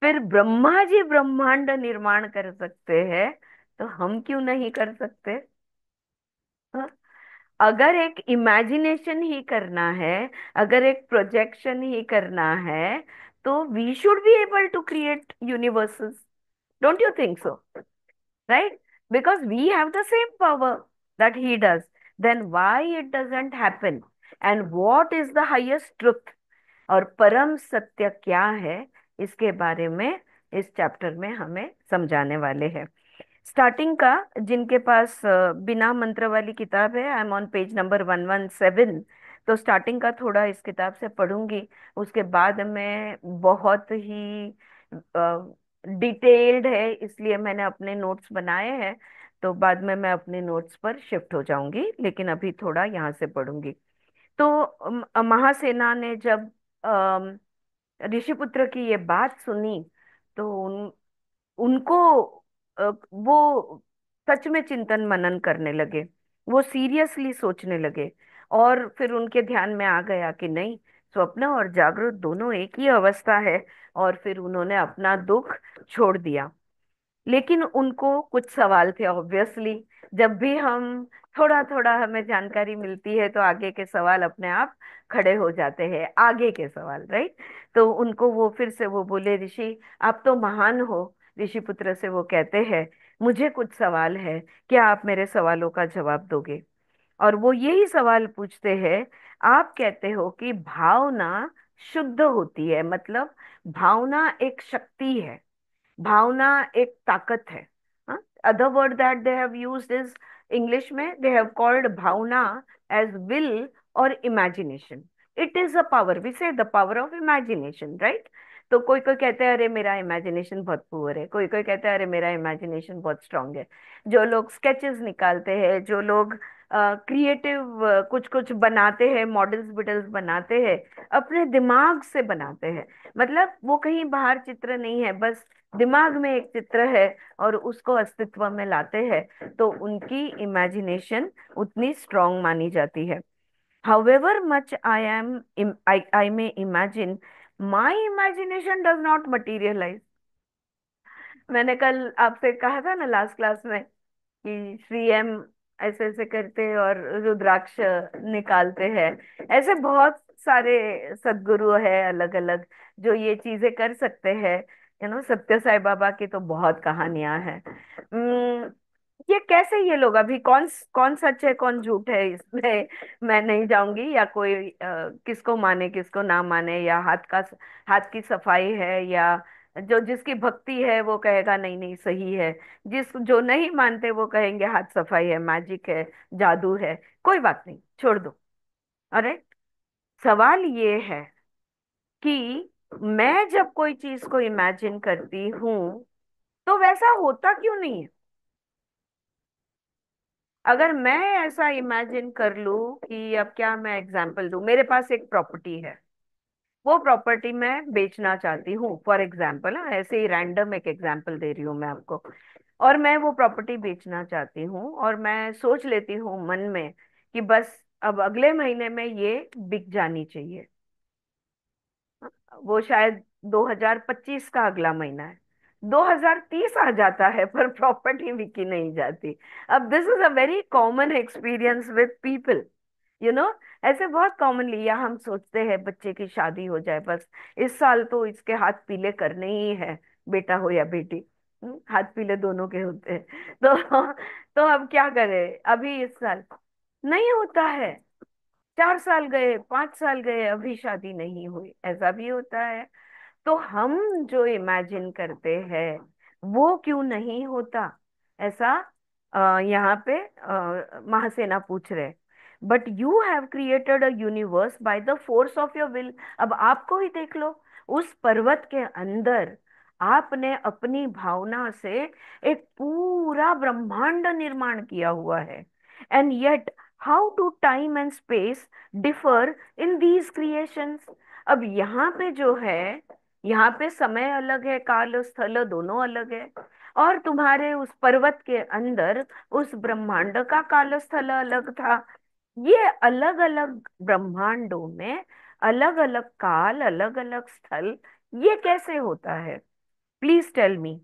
फिर ब्रह्मा जी ब्रह्मांड निर्माण कर सकते हैं, तो हम क्यों नहीं कर सकते? हाँ? अगर एक इमेजिनेशन ही करना है, अगर एक प्रोजेक्शन ही करना है, तो we should be able to create universes. Don't you think so? Right, because we have the same power that he does. Then why it doesn't happen, and what is the highest truth, और परम सत्य क्या है, इसके बारे में इस चैप्टर में हमें समझाने वाले हैं। स्टार्टिंग का, जिनके पास बिना मंत्र वाली किताब है, I am on page number 117। तो स्टार्टिंग का थोड़ा इस किताब से पढ़ूंगी, उसके बाद मैं बहुत ही डिटेल्ड है इसलिए मैंने अपने नोट्स बनाए हैं, तो बाद में मैं अपने नोट्स पर शिफ्ट हो जाऊंगी, लेकिन अभी थोड़ा यहाँ से पढ़ूंगी। तो महासेना ने जब ऋषिपुत्र की ये बात सुनी, तो उनको वो सच में चिंतन मनन करने लगे, वो सीरियसली सोचने लगे। और फिर उनके ध्यान में आ गया कि नहीं, स्वप्न और जागृत दोनों एक ही अवस्था है। और फिर उन्होंने अपना दुख छोड़ दिया। लेकिन उनको कुछ सवाल थे ऑब्वियसली। जब भी हम थोड़ा थोड़ा हमें जानकारी मिलती है तो आगे के सवाल अपने आप खड़े हो जाते हैं, आगे के सवाल, राइट। तो उनको वो फिर से वो बोले, ऋषि आप तो महान हो। ऋषि पुत्र से वो कहते हैं, मुझे कुछ सवाल है, क्या आप मेरे सवालों का जवाब दोगे? और वो यही सवाल पूछते हैं, आप कहते हो कि भावना शुद्ध होती है, मतलब भावना एक शक्ति है, भावना एक ताकत है। Other word that they have used is, English में they have called bhavana as will और imagination. It is a power, we say the power of imagination, right. तो कोई कोई कहते हैं अरे मेरा इमेजिनेशन बहुत पुअर है, कोई कोई कहता है अरे मेरा इमेजिनेशन बहुत स्ट्रांग है। जो लोग स्केचेस निकालते हैं, जो लोग क्रिएटिव कुछ कुछ बनाते हैं, मॉडल्स विडल्स बनाते हैं, अपने दिमाग से बनाते हैं। मतलब वो कहीं बाहर चित्र नहीं है, बस दिमाग में एक चित्र है और उसको अस्तित्व में लाते हैं, तो उनकी इमेजिनेशन उतनी स्ट्रांग मानी जाती है। However much I may imagine, my imagination does not materialize। मैंने कल आपसे कहा था ना लास्ट क्लास में कि श्री एम ऐसे ऐसे करते और रुद्राक्ष निकालते हैं। ऐसे बहुत सारे सदगुरु है अलग अलग जो ये चीजें कर सकते हैं। सत्य साई बाबा की तो बहुत कहानियां हैं। ये कैसे, ये लोग अभी कौन कौन सच है कौन झूठ है इसमें मैं नहीं जाऊंगी, या कोई किसको माने किसको ना माने, या हाथ की सफाई है, या जो जिसकी भक्ति है वो कहेगा नहीं नहीं सही है, जिस जो नहीं मानते वो कहेंगे हाथ सफाई है, मैजिक है, जादू है। कोई बात नहीं, छोड़ दो। अरे, सवाल ये है कि मैं जब कोई चीज को इमेजिन करती हूँ तो वैसा होता क्यों नहीं है? अगर मैं ऐसा इमेजिन कर लूं कि, अब क्या मैं एग्जांपल दूं, मेरे पास एक प्रॉपर्टी है, वो प्रॉपर्टी मैं बेचना चाहती हूँ फॉर एग्जाम्पल, ऐसे ही रैंडम एक एग्जाम्पल दे रही हूँ मैं आपको। और मैं वो प्रॉपर्टी बेचना चाहती हूँ और मैं सोच लेती हूँ मन में कि बस अब अगले महीने में ये बिक जानी चाहिए। वो शायद 2025 का अगला महीना है, 2030 आ जाता है पर प्रॉपर्टी बिकी नहीं जाती। अब this is a very common experience with people, you know. ऐसे बहुत कॉमनली, या हम सोचते हैं बच्चे की शादी हो जाए बस, इस साल तो इसके हाथ पीले करने ही है, बेटा हो या बेटी। हाथ पीले दोनों के होते हैं। तो अब क्या करें, अभी इस साल नहीं होता है, 4 साल गए, 5 साल गए, अभी शादी नहीं हुई, ऐसा भी होता है। तो हम जो इमेजिन करते हैं वो क्यों नहीं होता, ऐसा यहाँ पे महासेना पूछ रहे। But you have created a universe by the force of your will. अब आपको ही देख लो, उस पर्वत के अंदर आपने अपनी भावना से एक पूरा ब्रह्मांड निर्माण किया हुआ है। And yet how do time and space differ in these creations. अब यहाँ पे जो है, यहाँ पे समय अलग है, काल स्थल दोनों अलग है, और तुम्हारे उस पर्वत के अंदर उस ब्रह्मांड का काल स्थल अलग था। ये अलग अलग ब्रह्मांडों में अलग अलग काल, अलग अलग स्थल, ये कैसे होता है? Please tell me.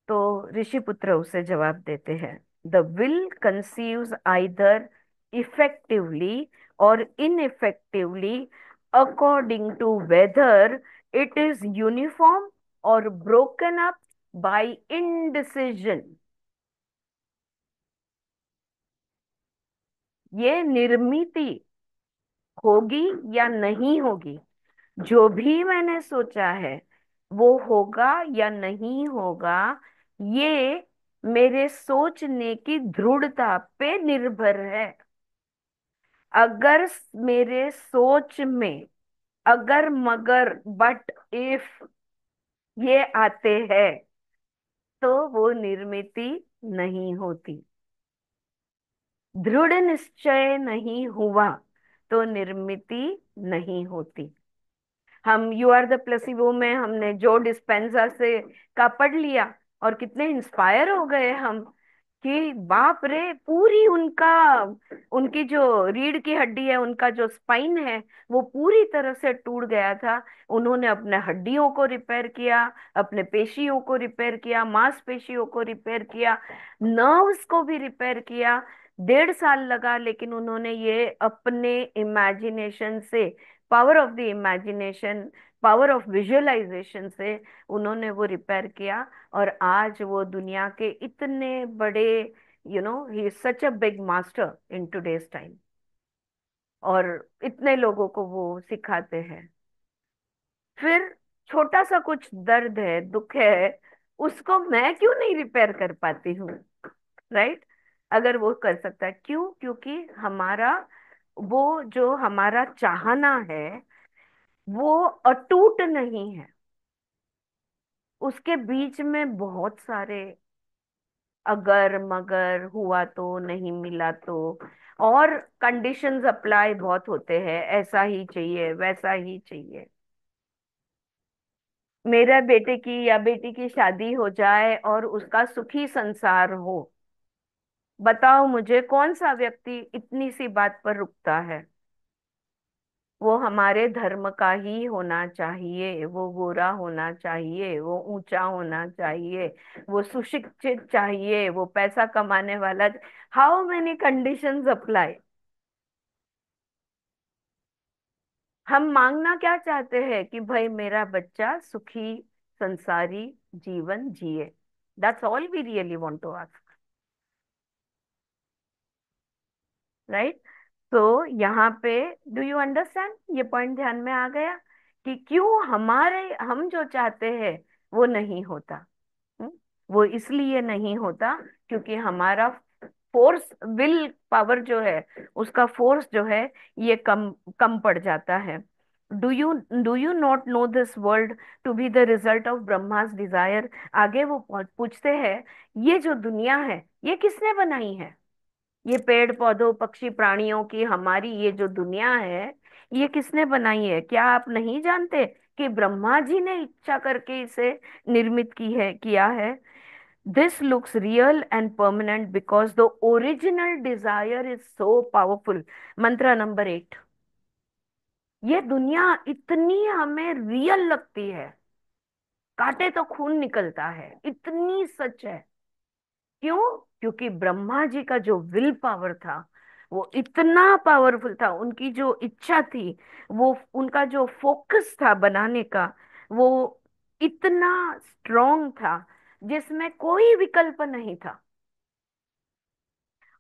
तो ऋषिपुत्र उसे जवाब देते हैं, the will conceives either effectively और ineffectively according to whether it is uniform और ब्रोकन अप बाय इनडिसिजन। ये निर्मिति होगी या नहीं होगी, जो भी मैंने सोचा है वो होगा या नहीं होगा, ये मेरे सोचने की दृढ़ता पे निर्भर है। अगर मेरे सोच में अगर मगर बट इफ ये आते हैं तो वो निर्मिति नहीं होती। दृढ़ निश्चय नहीं हुआ तो निर्मिति नहीं होती। हम यू आर द प्लेसिबो में हमने जो डिस्पेंजा से का पढ़ लिया, और कितने इंस्पायर हो गए हम कि बाप रे, पूरी उनका, उनकी जो रीढ़ की हड्डी है, उनका जो स्पाइन है, वो पूरी तरह से टूट गया था। उन्होंने अपने हड्डियों को रिपेयर किया, अपने पेशियों को रिपेयर किया, मांसपेशियों को रिपेयर किया, नर्व्स को भी रिपेयर किया। 1.5 साल लगा, लेकिन उन्होंने ये अपने इमेजिनेशन से, power of the imagination, power of visualisation से उन्होंने वो रिपेयर किया। और आज वो दुनिया के इतने बड़े, he is such a big master in today's time, और इतने लोगों को वो सिखाते हैं। फिर छोटा सा कुछ दर्द है, दुख है, उसको मैं क्यों नहीं रिपेयर कर पाती हूँ? राइट? अगर वो कर सकता है, क्यों? क्योंकि हमारा, वो जो हमारा चाहना है वो अटूट नहीं है, उसके बीच में बहुत सारे अगर मगर, हुआ तो, नहीं मिला तो, और कंडीशंस अप्लाई बहुत होते हैं, ऐसा ही चाहिए, वैसा ही चाहिए। मेरा बेटे की या बेटी की शादी हो जाए और उसका सुखी संसार हो, बताओ मुझे कौन सा व्यक्ति इतनी सी बात पर रुकता है? वो हमारे धर्म का ही होना चाहिए, वो गोरा होना चाहिए, वो ऊंचा होना चाहिए, वो सुशिक्षित चाहिए, वो पैसा कमाने वाला। How many conditions apply? हम मांगना क्या चाहते हैं कि भाई मेरा बच्चा सुखी संसारी जीवन जिए। That's all we really want to ask, right? तो यहाँ पे, डू यू अंडरस्टैंड? ये पॉइंट ध्यान में आ गया कि क्यों हमारे, हम जो चाहते हैं वो नहीं होता। हम्म? वो इसलिए नहीं होता क्योंकि हमारा फोर्स, विल पावर जो है, उसका फोर्स जो है, ये कम कम पड़ जाता है। Do you not know this world to be the result of Brahma's desire? आगे वो पूछते हैं, ये जो दुनिया है ये किसने बनाई है? ये पेड़ पौधों, पक्षी, प्राणियों की हमारी ये जो दुनिया है, ये किसने बनाई है? क्या आप नहीं जानते कि ब्रह्मा जी ने इच्छा करके इसे निर्मित की है, किया है? This looks real and permanent because the original desire is so powerful. मंत्र नंबर 8। ये दुनिया इतनी हमें रियल लगती है, काटे तो खून निकलता है, इतनी सच है। क्यों? क्योंकि ब्रह्मा जी का जो विल पावर था वो इतना पावरफुल था, उनकी जो इच्छा थी, वो उनका जो फोकस था बनाने का, वो इतना स्ट्रॉन्ग था, जिसमें कोई विकल्प नहीं था।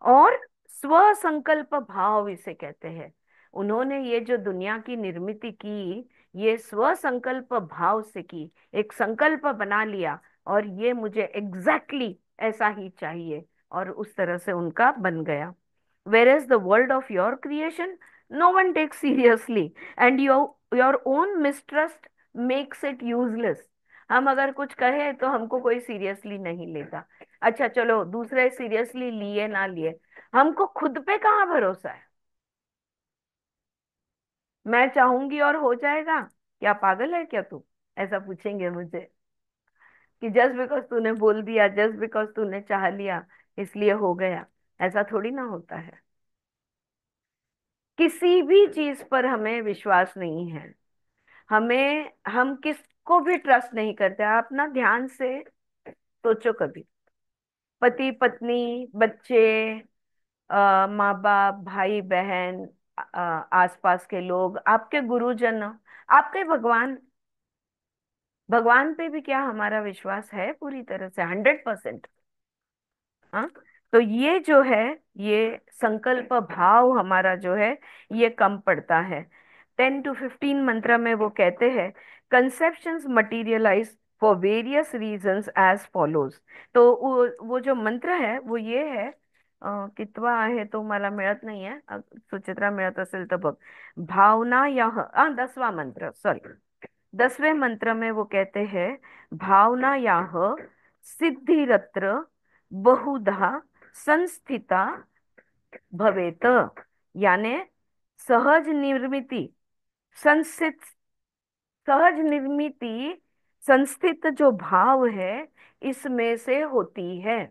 और स्व संकल्प भाव इसे कहते हैं। उन्होंने ये जो दुनिया की निर्मित की, ये स्व संकल्प भाव से की, एक संकल्प बना लिया, और ये मुझे एग्जैक्टली ऐसा ही चाहिए, और उस तरह से उनका बन गया। Where is the world of your creation, no one take seriously, and your own mistrust makes it useless. हम अगर कुछ कहें तो हमको कोई सीरियसली नहीं लेता। अच्छा चलो, दूसरे सीरियसली लिए ना लिए, हमको खुद पे कहाँ भरोसा है? मैं चाहूंगी और हो जाएगा? क्या पागल है क्या तू? ऐसा पूछेंगे मुझे, कि जस्ट बिकॉज तूने बोल दिया, जस्ट बिकॉज तूने चाह लिया, इसलिए हो गया। ऐसा थोड़ी ना होता है। किसी भी चीज पर हमें विश्वास नहीं है, हम किसको भी ट्रस्ट नहीं करते। आप ना ध्यान से सोचो कभी, पति पत्नी, बच्चे, माँ बाप, भाई बहन, आसपास के लोग, आपके गुरुजन, आपके भगवान, भगवान पे भी क्या हमारा विश्वास है पूरी तरह से 100%? हाँ। तो ये जो है, ये संकल्प भाव हमारा जो है, ये कम पड़ता है। 10 to 15 मंत्र में वो कहते हैं, conceptions materialize for various reasons as follows. तो वो जो मंत्र है वो ये है, कितवा आहे तो मला मिळत नाही आहे, सुचित्रा मिळत असेल तर बघ। भावना या 10वां मंत्र, सॉरी, 10वें मंत्र में वो कहते हैं, भावना याह सिद्धिरत्र बहुधा संस्थिता भवेत। यानी सहज निर्मिति, संस्थित, सहज निर्मिति, संस्थित जो भाव है इसमें से होती है।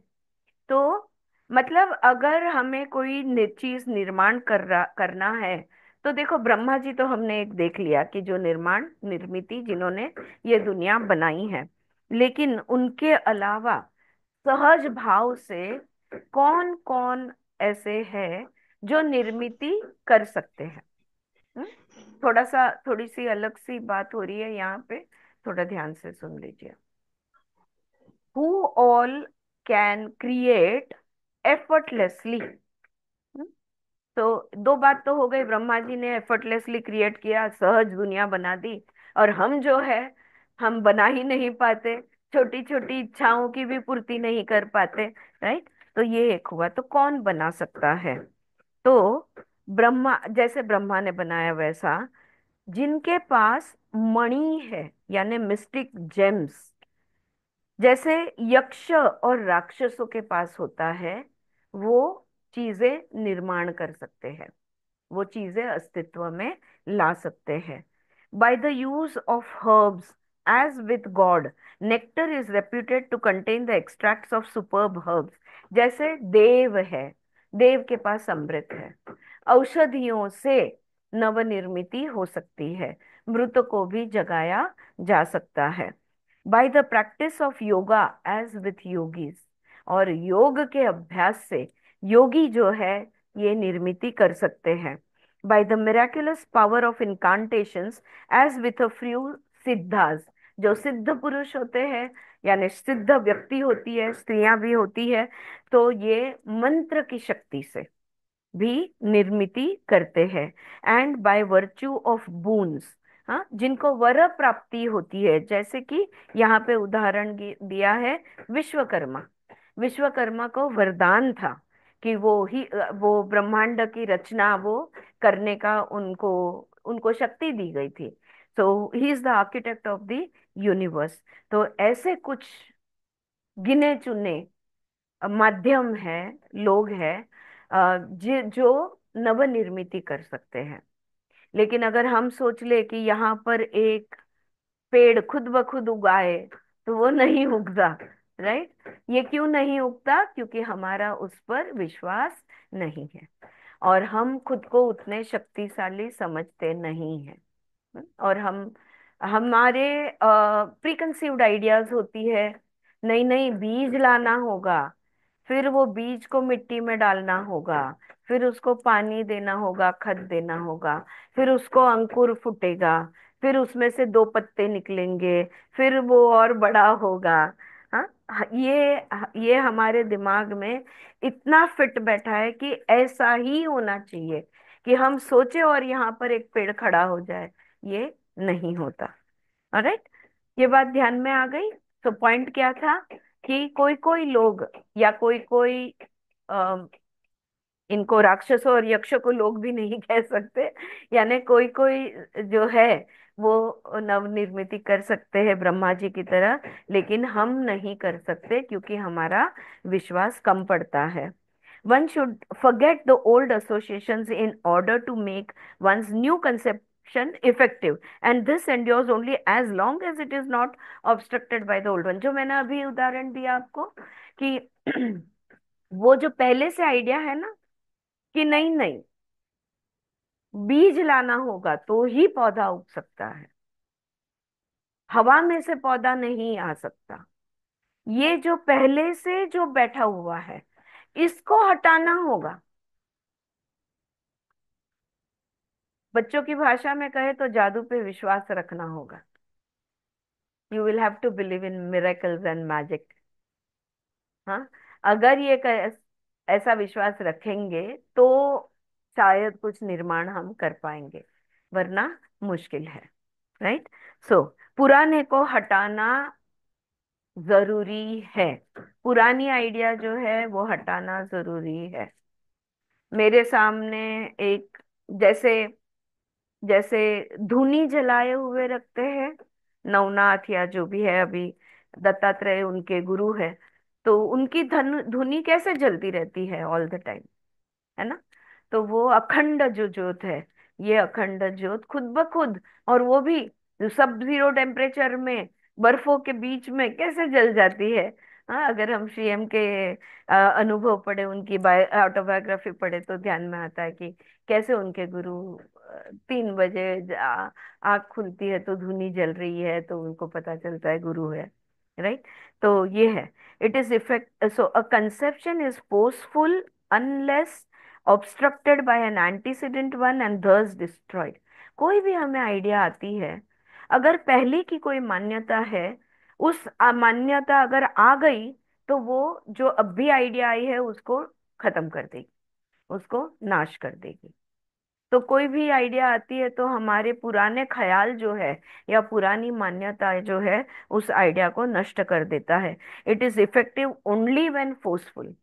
तो मतलब अगर हमें कोई चीज निर्माण करना है, तो देखो ब्रह्मा जी तो हमने एक देख लिया कि जो निर्माण निर्मिति जिन्होंने ये दुनिया बनाई है, लेकिन उनके अलावा सहज भाव से कौन कौन ऐसे हैं जो निर्मिति कर सकते हैं? हम्म? थोड़ी सी अलग सी बात हो रही है यहाँ पे, थोड़ा ध्यान से सुन लीजिए। Who all can create effortlessly. तो दो बात तो हो गई, ब्रह्मा जी ने एफर्टलेसली क्रिएट किया, सहज दुनिया बना दी, और हम जो है, हम बना ही नहीं पाते, छोटी छोटी इच्छाओं की भी पूर्ति नहीं कर पाते। राइट? तो ये एक हुआ, तो कौन बना सकता है? तो ब्रह्मा, जैसे ब्रह्मा ने बनाया वैसा, जिनके पास मणि है, यानी मिस्टिक जेम्स, जैसे यक्ष और राक्षसों के पास होता है, वो चीजें निर्माण कर सकते हैं, वो चीजें अस्तित्व में ला सकते हैं। By the use of herbs, as with god, nectar is reputed to contain the extracts of superb herbs. जैसे देव है, देव के पास अमृत है, औषधियों से नवनिर्मिति हो सकती है, मृत को भी जगाया जा सकता है। By the practice of yoga, as with yogis, और योग के अभ्यास से योगी जो है ये निर्मिति कर सकते हैं। By the miraculous power of incantations, as with a few siddhas, जो सिद्ध पुरुष होते हैं, यानी सिद्ध व्यक्ति होती है, स्त्रियां भी होती है, तो ये मंत्र की शक्ति से भी निर्मिति करते हैं। And by virtue of Boons, हाँ, जिनको वर प्राप्ति होती है, जैसे कि यहाँ पे उदाहरण दिया है विश्वकर्मा। विश्वकर्मा को वरदान था कि वो ब्रह्मांड की रचना वो करने का उनको उनको शक्ति दी गई थी। So he is the architect of the universe. तो ऐसे कुछ गिने चुने माध्यम है, लोग हैं, जो नवनिर्मिति कर सकते हैं। लेकिन अगर हम सोच ले कि यहाँ पर एक पेड़ खुद ब खुद उगाए, तो वो नहीं उगता। राइट? ये क्यों नहीं उगता? क्योंकि हमारा उस पर विश्वास नहीं है। और हम खुद को उतने शक्तिशाली समझते नहीं हैं। और हम हमारे प्री कंसीव्ड आइडियाज होती है, नई नई बीज लाना होगा, फिर वो बीज को मिट्टी में डालना होगा, फिर उसको पानी देना होगा, खाद देना होगा, फिर उसको अंकुर फूटेगा, फिर उसमें से दो पत्ते निकलेंगे, फिर वो और बड़ा होगा। हाँ, ये हमारे दिमाग में इतना फिट बैठा है कि ऐसा ही होना चाहिए कि हम सोचे और यहाँ पर एक पेड़ खड़ा हो जाए। ये नहीं होता। ऑलराइट, ये बात ध्यान में आ गई। तो पॉइंट क्या था कि कोई कोई लोग या कोई कोई इनको राक्षसों और यक्षों को लोग भी नहीं कह सकते, यानी कोई कोई जो है वो नवनिर्मिति कर सकते हैं ब्रह्मा जी की तरह, लेकिन हम नहीं कर सकते क्योंकि हमारा विश्वास कम पड़ता है। One should forget the old associations in order to make one's new conception effective, and this endures only as long as it is not obstructed by the old one। जो मैंने अभी उदाहरण दिया आपको कि वो जो पहले से आइडिया है ना कि नहीं नहीं, बीज लाना होगा तो ही पौधा उग सकता है, हवा में से पौधा नहीं आ सकता, ये जो पहले से जो बैठा हुआ है इसको हटाना होगा। बच्चों की भाषा में कहे तो जादू पे विश्वास रखना होगा। You will have to believe in miracles and magic. हाँ, अगर ऐसा विश्वास रखेंगे तो शायद कुछ निर्माण हम कर पाएंगे, वरना मुश्किल है। राइट। सो पुराने को हटाना जरूरी है, पुरानी आइडिया जो है वो हटाना जरूरी है। मेरे सामने एक, जैसे जैसे धूनी जलाए हुए रखते हैं नवनाथ या जो भी है, अभी दत्तात्रेय उनके गुरु है, तो उनकी धन धुनी कैसे जलती रहती है ऑल द टाइम, है ना। तो वो अखंड जो ज्योत है, ये अखंड ज्योत खुद ब खुद, और वो भी सब जीरो टेम्परेचर में, बर्फों के बीच में कैसे जल जाती है। हाँ, अगर हम सीएम के अनुभव पढ़े, उनकी ऑटोबायोग्राफी पढ़े, तो ध्यान में आता है कि कैसे उनके गुरु 3 बजे आँख खुलती है तो धुनी जल रही है, तो उनको पता चलता है गुरु है। राइट। तो ये है, it is effect, so a conception is forceful unless obstructed by an antecedent one and thus destroyed। कोई भी हमें आइडिया आती है, अगर पहले की कोई मान्यता है, उस मान्यता अगर आ गई तो वो जो अब भी आइडिया आई है उसको खत्म कर देगी, उसको नाश कर देगी। तो कोई भी आइडिया आती है तो हमारे पुराने ख्याल जो है या पुरानी मान्यता जो है उस आइडिया को नष्ट कर देता है। It is effective only when forceful.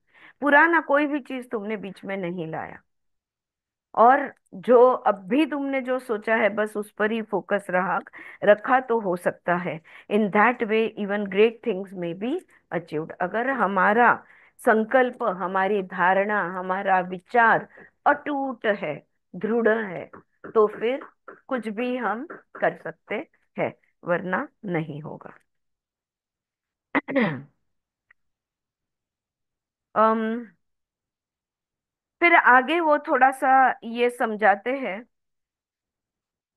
पुराना कोई भी चीज तुमने बीच में नहीं लाया, और जो अब भी तुमने जो सोचा है बस उस पर ही फोकस रखा, तो हो सकता है in that way even great things में बी अचीव्ड। अगर हमारा संकल्प, हमारी धारणा, हमारा विचार अटूट है, दृढ़ है, तो फिर कुछ भी हम कर सकते हैं, वरना नहीं होगा। अम फिर आगे वो थोड़ा सा ये समझाते हैं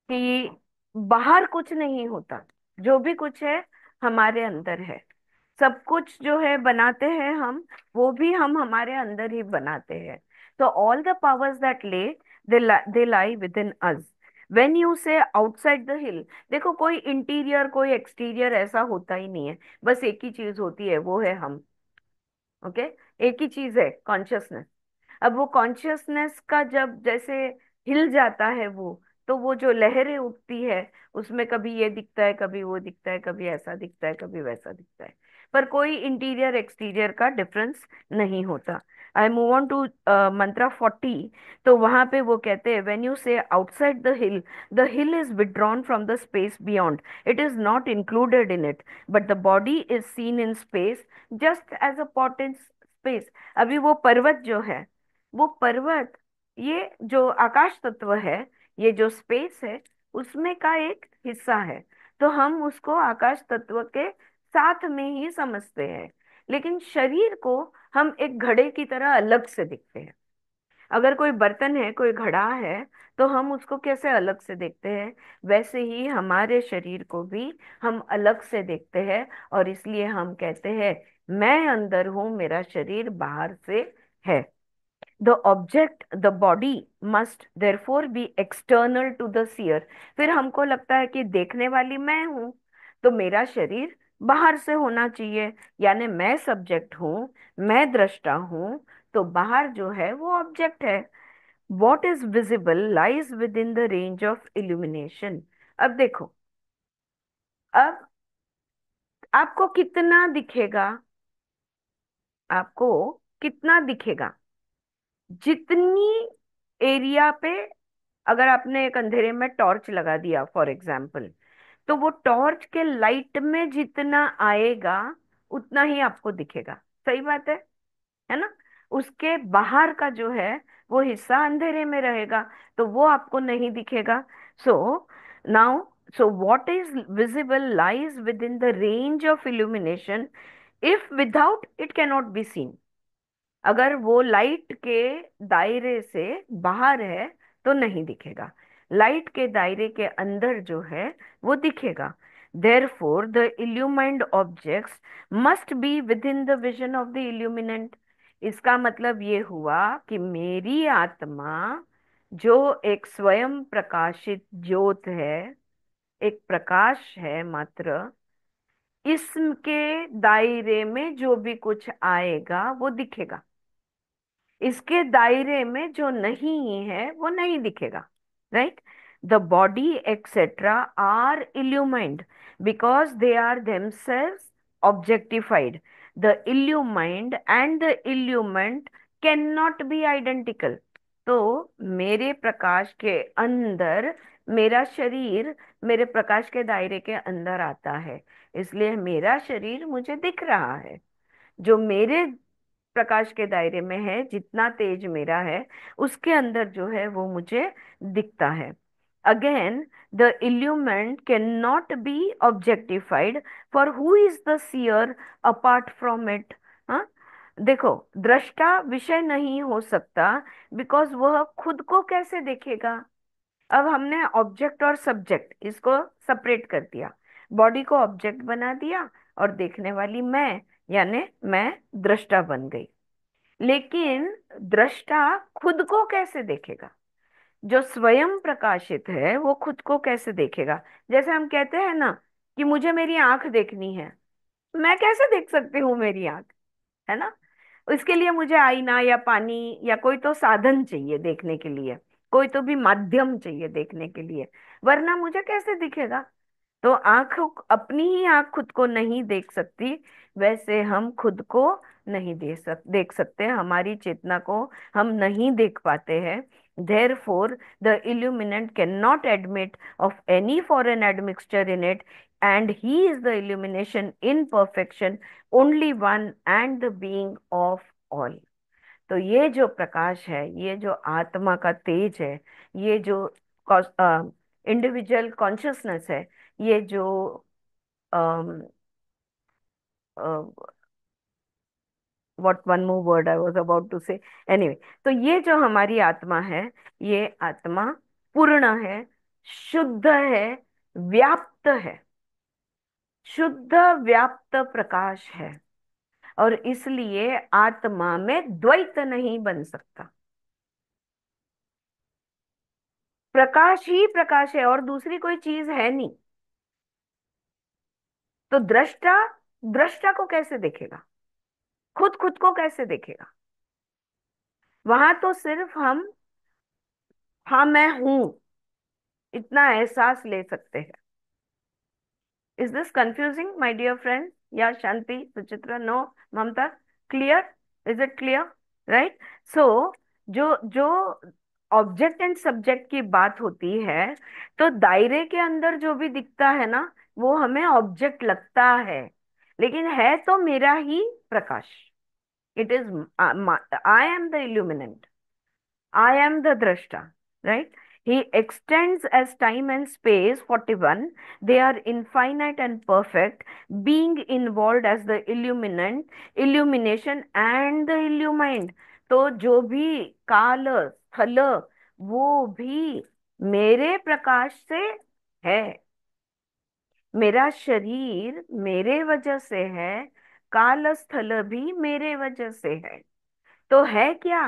कि बाहर कुछ नहीं होता, जो भी कुछ है हमारे अंदर है। सब कुछ जो है बनाते हैं हम, वो भी हम हमारे अंदर ही बनाते हैं। तो all the powers that lay, they lie within us. When you say outside the hill, देखो कोई इंटीरियर कोई एक्सटीरियर ऐसा होता ही नहीं है, बस एक ही चीज होती है, वो है हम। ओके, एक ही चीज है, कॉन्शियसनेस। अब वो कॉन्शियसनेस का जब जैसे हिल जाता है वो, तो वो जो लहरें उठती है उसमें कभी ये दिखता है, कभी वो दिखता है, कभी ऐसा दिखता है, कभी वैसा दिखता है, पर कोई इंटीरियर एक्सटीरियर का डिफरेंस नहीं होता। I move on to mantra 40। तो वहां पे वो कहते हैं, when you say outside the hill is withdrawn from the space beyond, it is not included in it, but the body is seen in space just as a pot in space. अभी वो पर्वत जो है, वो पर्वत, ये जो आकाश तत्व है, ये जो स्पेस है, उसमें का एक हिस्सा है। तो हम उसको आकाश तत्व के साथ में ही समझते हैं, लेकिन शरीर को हम एक घड़े की तरह अलग से दिखते हैं। अगर कोई बर्तन है, कोई घड़ा है, तो हम उसको कैसे अलग से देखते हैं, वैसे ही हमारे शरीर को भी हम अलग से देखते हैं। और इसलिए हम कहते हैं मैं अंदर हूं, मेरा शरीर बाहर से है। The object, the body must therefore be external to the seer। फिर हमको लगता है कि देखने वाली मैं हूं, तो मेरा शरीर बाहर से होना चाहिए, यानी मैं सब्जेक्ट हूं, मैं दृष्टा हूं, तो बाहर जो है वो ऑब्जेक्ट है। What is visible lies with in the range of illumination. अब देखो, अब आपको कितना दिखेगा, आपको कितना दिखेगा, जितनी एरिया पे, अगर आपने एक अंधेरे में टॉर्च लगा दिया फॉर एग्जाम्पल, तो वो टॉर्च के लाइट में जितना आएगा उतना ही आपको दिखेगा। सही बात है ना। उसके बाहर का जो है वो हिस्सा अंधेरे में रहेगा, तो वो आपको नहीं दिखेगा। So now, so what is visible lies with in the range of illumination, if without it cannot be seen. अगर वो लाइट के दायरे से बाहर है तो नहीं दिखेगा, लाइट के दायरे के अंदर जो है वो दिखेगा। Therefore the illumined objects must be within the vision of the illuminant. इसका मतलब ये हुआ कि मेरी आत्मा जो एक स्वयं प्रकाशित ज्योत है, एक प्रकाश है मात्र, इसके दायरे में जो भी कुछ आएगा वो दिखेगा, इसके दायरे में जो नहीं है वो नहीं दिखेगा। Right. The body etcetera are illumined because they are themselves objectified. The illumined and the illumined cannot be identical. तो मेरे प्रकाश के अंदर मेरा शरीर मेरे प्रकाश के दायरे के अंदर आता है, इसलिए मेरा शरीर मुझे दिख रहा है। जो मेरे प्रकाश के दायरे में है, जितना तेज मेरा है, उसके अंदर जो है वो मुझे दिखता है। Again, the illuminant can not be objectified, for who is the seer apart from it. हाँ, देखो, दृष्टा विषय नहीं हो सकता, बिकॉज वह खुद को कैसे देखेगा। अब हमने ऑब्जेक्ट और सब्जेक्ट इसको सेपरेट कर दिया, बॉडी को ऑब्जेक्ट बना दिया और देखने वाली मैं, यानी मैं दृष्टा बन गई। लेकिन दृष्टा खुद को कैसे देखेगा, जो स्वयं प्रकाशित है वो खुद को कैसे देखेगा। जैसे हम कहते हैं ना कि मुझे मेरी आंख देखनी है, मैं कैसे देख सकती हूँ मेरी आंख, है ना। इसके लिए मुझे आईना या पानी या कोई तो साधन चाहिए देखने के लिए, कोई तो भी माध्यम चाहिए देखने के लिए, वरना मुझे कैसे दिखेगा। तो आंख अपनी ही आंख खुद को नहीं देख सकती, वैसे हम खुद को नहीं देख सकते, हमारी चेतना को हम नहीं देख पाते हैं। Therefore the illuminant can not admit of any foreign admixture in it, and he is the illumination in perfection, only one and the being of all. तो ये जो प्रकाश है, ये जो आत्मा का तेज है, ये जो इंडिविजुअल कॉन्शियसनेस है, ये जो what one more word I was about to say, anyway, तो ये जो हमारी आत्मा है, ये आत्मा पूर्ण है, शुद्ध है, व्याप्त है, शुद्ध व्याप्त प्रकाश है। और इसलिए आत्मा में द्वैत नहीं बन सकता, प्रकाश ही प्रकाश है और दूसरी कोई चीज है नहीं। तो दृष्टा दृष्टा को कैसे देखेगा, खुद खुद को कैसे देखेगा। वहां तो सिर्फ हम हाँ मैं हूं इतना एहसास ले सकते हैं। Is this confusing my dear friend, या Shanti, Suchitra, no, Mamta, clear, is it clear, right. So जो जो ऑब्जेक्ट एंड सब्जेक्ट की बात होती है, तो दायरे के अंदर जो भी दिखता है ना, वो हमें ऑब्जेक्ट लगता है, लेकिन है तो मेरा ही प्रकाश। It is I am the illuminant, I am the drashta, right? He extends as time and space, 41. They are infinite and perfect, being involved as the illumination and the illumined. तो जो भी काल स्थल, वो भी मेरे प्रकाश से है। मेरा शरीर मेरे वजह से है, काल स्थल भी मेरे वजह से है। तो है क्या?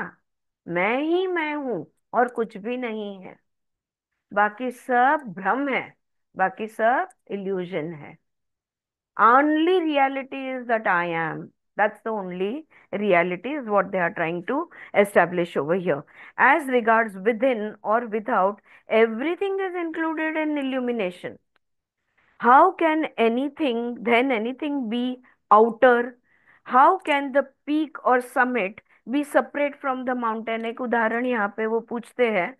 मैं ही मैं हूं, और कुछ भी नहीं है। बाकी सब भ्रम है, बाकी सब इल्यूजन है। Only reality is that I am. That's the only reality, is what they are trying to establish over here. As regards within or without, everything is included in illumination. How can anything be outer? How can the peak or summit be separate from the mountain? एक उदाहरण यहाँ पे वो पूछते हैं।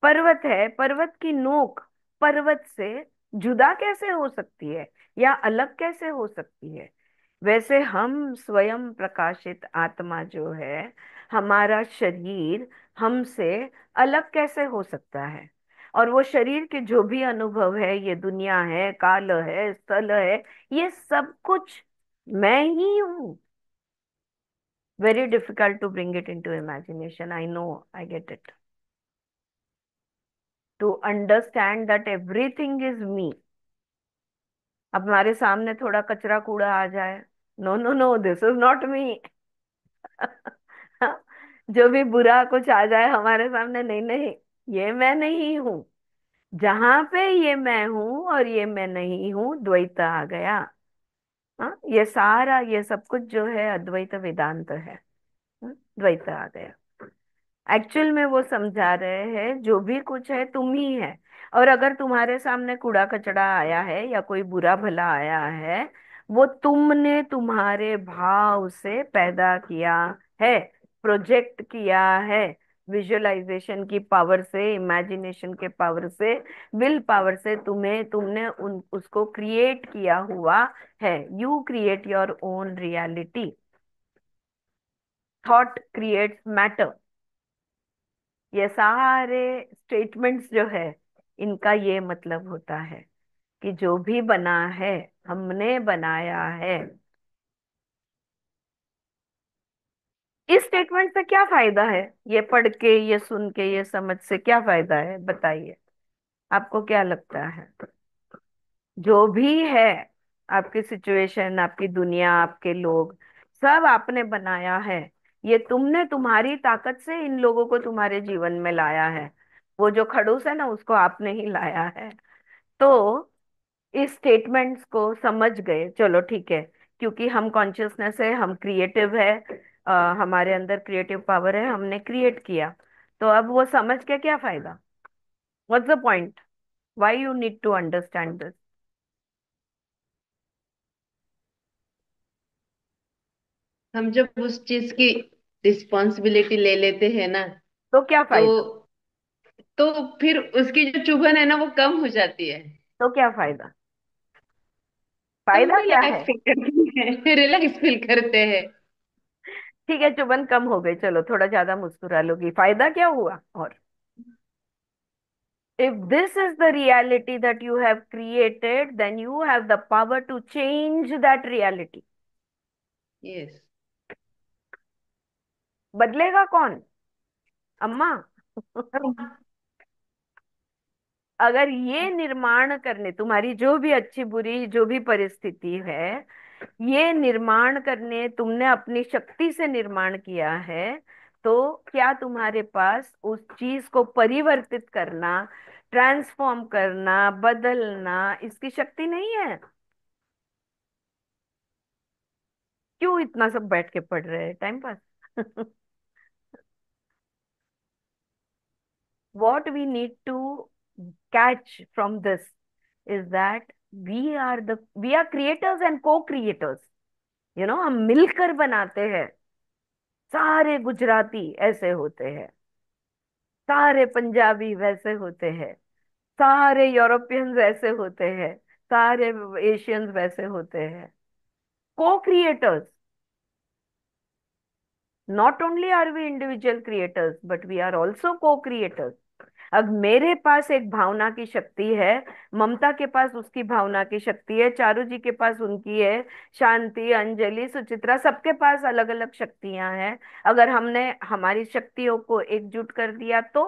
पर्वत है, पर्वत की नोक पर्वत से जुदा कैसे हो सकती है, या अलग कैसे हो सकती है? वैसे हम स्वयं प्रकाशित आत्मा जो है, हमारा शरीर हमसे अलग कैसे हो सकता है? और वो शरीर के जो भी अनुभव है, ये दुनिया है, काल है, स्थल है, ये सब कुछ मैं ही हूं। Very difficult to bring it into imagination, I know, I get it. To understand that everything is me. अब हमारे सामने थोड़ा कचरा कूड़ा आ जाए, no no no, this is not me. जो भी बुरा कुछ आ जाए हमारे सामने, नहीं नहीं, ये मैं नहीं हूं। जहां पे ये मैं हूं और ये मैं नहीं हूं, द्वैत आ गया। हाँ, ये सारा ये सब कुछ जो है अद्वैत वेदांत है। द्वैत आ गया। एक्चुअल में वो समझा रहे हैं, जो भी कुछ है तुम ही है। और अगर तुम्हारे सामने कूड़ा कचड़ा आया है या कोई बुरा भला आया है, वो तुमने तुम्हारे भाव से पैदा किया है, प्रोजेक्ट किया है। विजुअलाइजेशन की पावर से, इमेजिनेशन के पावर से, विल पावर से तुमने उन उसको क्रिएट किया हुआ है। You create your own reality. Thought creates matter. ये सारे स्टेटमेंट्स जो है, इनका ये मतलब होता है कि जो भी बना है, हमने बनाया है। इस स्टेटमेंट से क्या फायदा है? ये पढ़ के, ये सुन के, ये समझ से क्या फायदा है, बताइए। आपको क्या लगता है? जो भी है, आपकी सिचुएशन, आपकी दुनिया, आपके लोग, सब आपने बनाया है। ये तुमने तुम्हारी ताकत से इन लोगों को तुम्हारे जीवन में लाया है। वो जो खड़ूस है ना, उसको आपने ही लाया है। तो इस स्टेटमेंट्स को समझ गए, चलो ठीक है। क्योंकि हम कॉन्शियसनेस है, हम क्रिएटिव है, हमारे अंदर क्रिएटिव पावर है, हमने क्रिएट किया। तो अब वो समझ के क्या फायदा? What's the point? Why you need to understand this? हम जब उस चीज की रिस्पॉन्सिबिलिटी ले लेते हैं ना, तो क्या तो फायदा? तो फिर उसकी जो चुभन है ना, वो कम हो जाती है। तो क्या फायदा? तो हम फायदा क्या रिलैक्स है? फील करते हैं, रिलैक्स फील करते हैं। ठीक है, चुभन कम हो गई, चलो थोड़ा ज्यादा मुस्कुरा लोगी, फायदा क्या हुआ? और if this is the reality that you have created, then you have the power to change that reality. Yes. बदलेगा कौन? अम्मा। अगर ये निर्माण करने, तुम्हारी जो भी अच्छी बुरी जो भी परिस्थिति है, ये निर्माण करने तुमने अपनी शक्ति से निर्माण किया है, तो क्या तुम्हारे पास उस चीज को परिवर्तित करना, ट्रांसफॉर्म करना, बदलना, इसकी शक्ति नहीं है? क्यों इतना सब बैठ के पढ़ रहे हैं, time pass? What we need to catch from this is that we are creators and co-creators. हम मिलकर बनाते हैं। सारे गुजराती ऐसे होते हैं, सारे पंजाबी वैसे होते हैं, सारे यूरोपियंस ऐसे होते हैं, सारे एशियंस वैसे होते हैं। को creators. Not only are we individual creators, but we are also co-creators. अब मेरे पास एक भावना की शक्ति है, ममता के पास उसकी भावना की शक्ति है, चारू जी के पास उनकी है, शांति, अंजलि, सुचित्रा, सबके पास अलग अलग शक्तियां हैं। अगर हमने हमारी शक्तियों को एकजुट कर दिया तो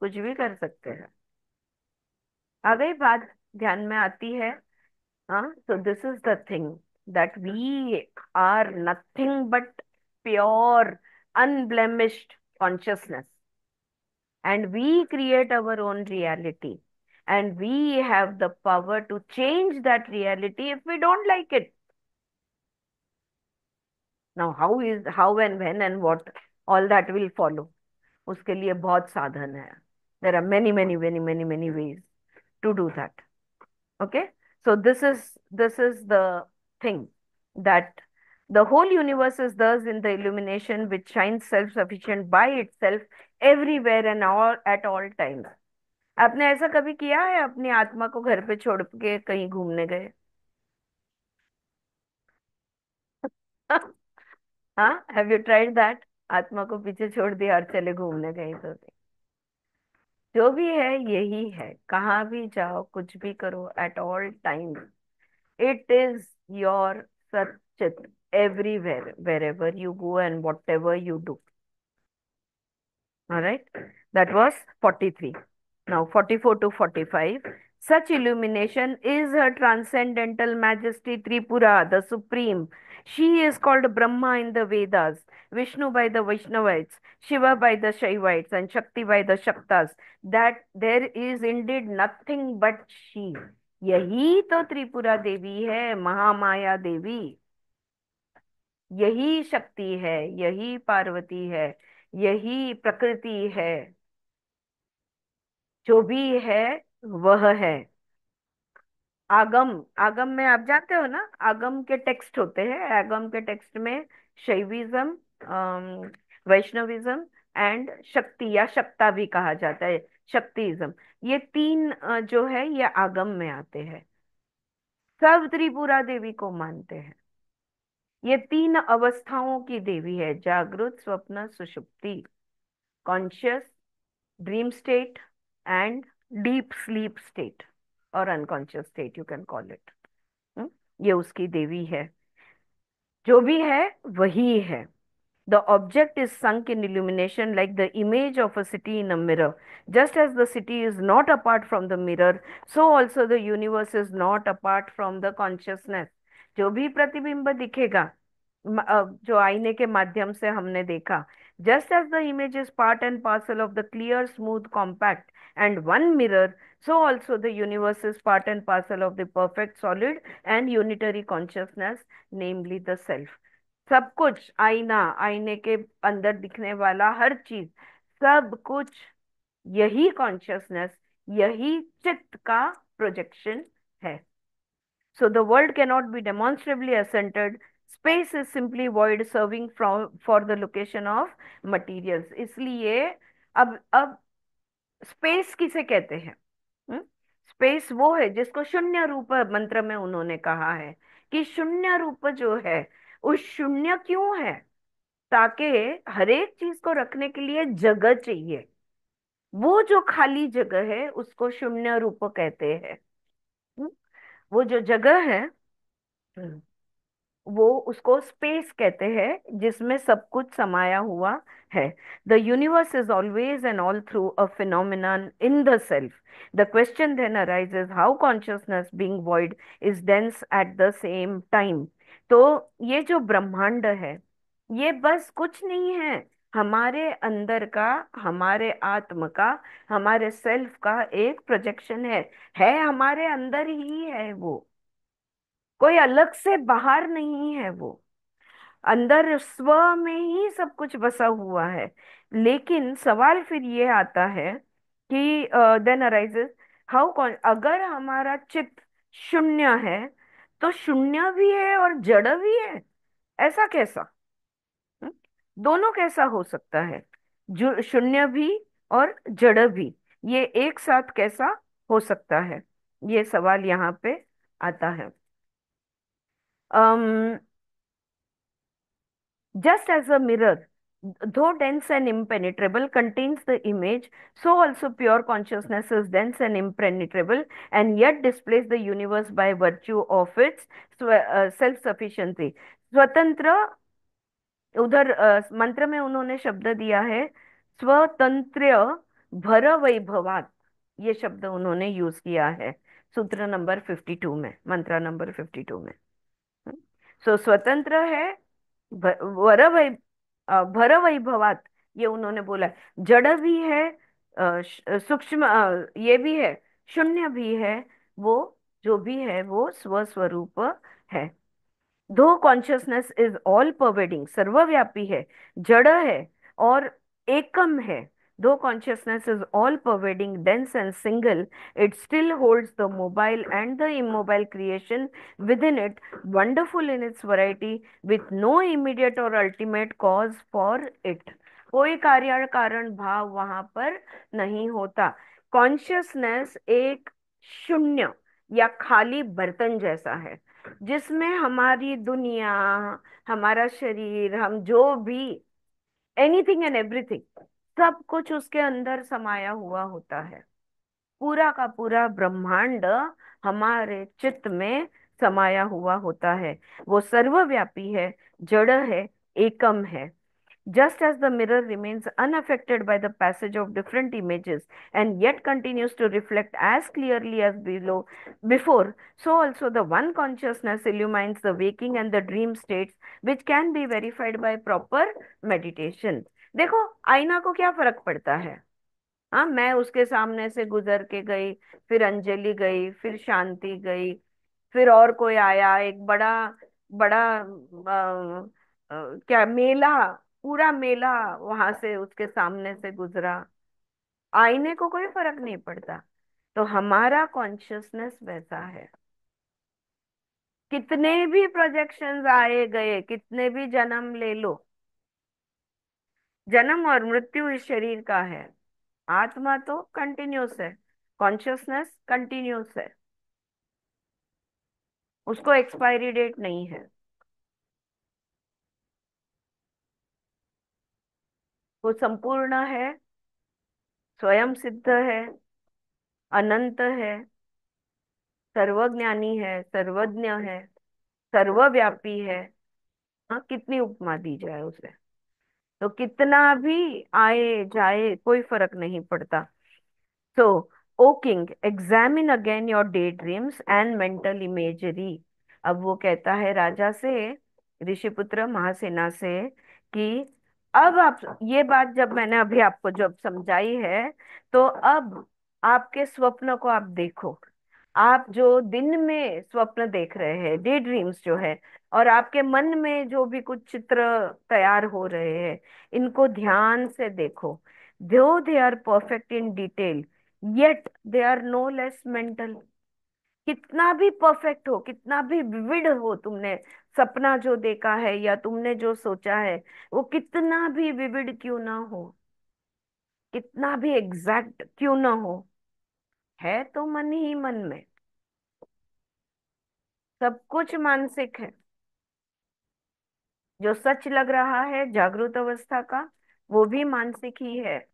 कुछ भी कर सकते हैं। आ गई बात ध्यान में आती है? हाँ, so this is the thing, that we are nothing but pure, unblemished consciousness, and we create our own reality, and we have the power to change that reality if we don't like it. Now how and when and what, all that will follow. उसके लिए बहुत साधन है. There are many many many many many ways to do that. Okay, so this is the thing, that the whole universe is thus in the illumination which shines self-sufficient by itself everywhere and all at all times. आपने ऐसा कभी किया है, अपनी आत्मा को घर पे छोड़ के कहीं घूमने गए? हाँ, हैव यू ट्राइड दैट? आत्मा को पीछे छोड़ दिया और चले घूमने गए तो? जो भी है यही है, कहाँ भी जाओ, कुछ भी करो, at all time it is your Satchit everywhere, wherever you go and whatever you do. All right, that was 43. Now 44 to 45. Such illumination is her transcendental majesty Tripura, the supreme. She is called Brahma in the Vedas, Vishnu by the Vaishnavites, Shiva by the Shaivites, and Shakti by the Shaktas. That there is indeed nothing but she. यही तो त्रिपुरा देवी है, महामाया देवी। यही शक्ति है, यही पार्वती है, यही प्रकृति है। जो भी है वह है। आगम, आगम में आप जानते हो ना, आगम के टेक्स्ट होते हैं। आगम के टेक्स्ट में शैविज्म, वैष्णविज्म एंड शक्ति या शक्ता भी कहा जाता है, शक्तिज्म, ये तीन जो है ये आगम में आते हैं। सब त्रिपुरा देवी को मानते हैं। ये तीन अवस्थाओं की देवी है, जागृत, स्वप्न, सुषुप्ति, conscious, dream state and deep sleep state और unconscious state, you can call it. ये उसकी देवी है। जो भी है वही है। The object is sunk in illumination like the image of a city in a mirror. Just as the city is not apart from the mirror, so also the universe is not apart from the consciousness. जो भी प्रतिबिंब दिखेगा, जो आईने के माध्यम से हमने देखा, just as the image is part and parcel of the clear, smooth, compact and one mirror, so also the universe is part and parcel of the perfect, solid and unitary consciousness, namely the self. सब कुछ, आईना, आईने के अंदर दिखने वाला हर चीज, सब कुछ यही कॉन्शियसनेस, यही चित्त का प्रोजेक्शन है। So the world cannot be demonstrably assented. Space is simply void serving for the location of materials. इसलिए अब स्पेस किसे कहते हैं? स्पेस वो है जिसको शून्य रूप मंत्र में उन्होंने कहा है कि शून्य रूप जो है, उस शून्य क्यों है? ताकि हर एक चीज को रखने के लिए जगह चाहिए। वो जो खाली जगह है उसको शून्य रूप कहते हैं। हम्म, वो जो जगह है, हम्म, वो उसको स्पेस कहते हैं, जिसमें सब कुछ समाया हुआ है। The universe is always and all through a phenomenon in the self. The question then arises how consciousness being void is dense at the same time. तो ये जो ब्रह्मांड है, ये बस कुछ नहीं है, हमारे अंदर का, हमारे आत्म का, हमारे सेल्फ का एक प्रोजेक्शन है हमारे अंदर ही है वो, कोई अलग से बाहर नहीं है वो। अंदर स्व में ही सब कुछ बसा हुआ है। लेकिन सवाल फिर ये आता है कि देन अराइजेस हाउ, अगर हमारा चित्त शून्य है तो शून्य भी है और जड़ भी है, ऐसा कैसा? हम्म? दोनों कैसा हो सकता है? जो शून्य भी और जड़ भी, ये एक साथ कैसा हो सकता है? ये सवाल यहाँ पे आता है। um, just as a mirror Though dense and impenetrable contains the image, so also pure consciousness is dense and impenetrable, and yet displays the universe by virtue of its self-sufficiency. स्वतंत्र, उधर मंत्र में उन्होंने शब्द दिया है स्वतंत्र भर वैभवात, ये शब्द उन्होंने यूज किया है सूत्र नंबर 52 में, मंत्र नंबर 52 में। सो स्वतंत्र है, भर वैभवात, ये उन्होंने बोला है। जड़ भी है, सूक्ष्म ये भी है, शून्य भी है, वो जो भी है वो स्वस्वरूप है। दो कॉन्शियसनेस इज ऑल परवेडिंग, सर्वव्यापी है, जड़ है और एकम है। दो consciousness is all pervading, dense and single, it still holds the mobile and the immobile creation within it, wonderful in its variety, with no immediate or ultimate cause for it। कोई कार्य कारण भाव वहां पर नहीं होता। कॉन्शियसनेस एक शून्य या खाली बर्तन जैसा है, जिसमें हमारी दुनिया, हमारा शरीर, हम जो भी, एनीथिंग एंड एवरीथिंग, सब कुछ उसके अंदर समाया हुआ होता है। पूरा का पूरा ब्रह्मांड हमारे चित्त में समाया हुआ होता है। वो सर्वव्यापी है, जड़ है, एकम है। Just as the mirror remains unaffected by the passage of different images and yet continues to reflect as clearly as before, so also the one consciousness illumines the waking and the dream states, which can be verified by proper meditation। देखो, आईना को क्या फर्क पड़ता है? हाँ, मैं उसके सामने से गुजर के गई, फिर अंजलि गई, फिर शांति गई, फिर और कोई आया, एक बड़ा बड़ा क्या मेला, पूरा मेला वहां से उसके सामने से गुजरा, आईने को कोई फर्क नहीं पड़ता। तो हमारा कॉन्शियसनेस वैसा है। कितने भी प्रोजेक्शंस आए गए, कितने भी जन्म ले लो, जन्म और मृत्यु इस शरीर का है, आत्मा तो कंटिन्यूस है, कॉन्शियसनेस कंटिन्यूस है, उसको एक्सपायरी डेट नहीं है। वो संपूर्ण है, स्वयं सिद्ध है, अनंत है, सर्वज्ञानी है, सर्वज्ञ है, सर्वव्यापी है। हाँ, कितनी उपमा दी जाए उसे, तो कितना भी आए जाए कोई फर्क नहीं पड़ता। So O king, examine again your day dreams and mental imagery. अब वो कहता है राजा से, ऋषिपुत्र महासेना से, कि अब आप, ये बात जब मैंने अभी आपको जब समझाई है, तो अब आपके स्वप्न को आप देखो। आप जो दिन में स्वप्न देख रहे हैं, डे ड्रीम्स जो है, और आपके मन में जो भी कुछ चित्र तैयार हो रहे हैं, इनको ध्यान से देखो। Though they are perfect in detail, yet they are no less mental. कितना भी परफेक्ट हो, कितना भी विविड हो, तुमने सपना जो देखा है या तुमने जो सोचा है, वो कितना भी विविड क्यों ना हो, कितना भी एग्जैक्ट क्यों ना हो, है तो मन ही मन में, सब कुछ मानसिक है। जो सच लग रहा है जागृत अवस्था का, वो भी मानसिक ही है,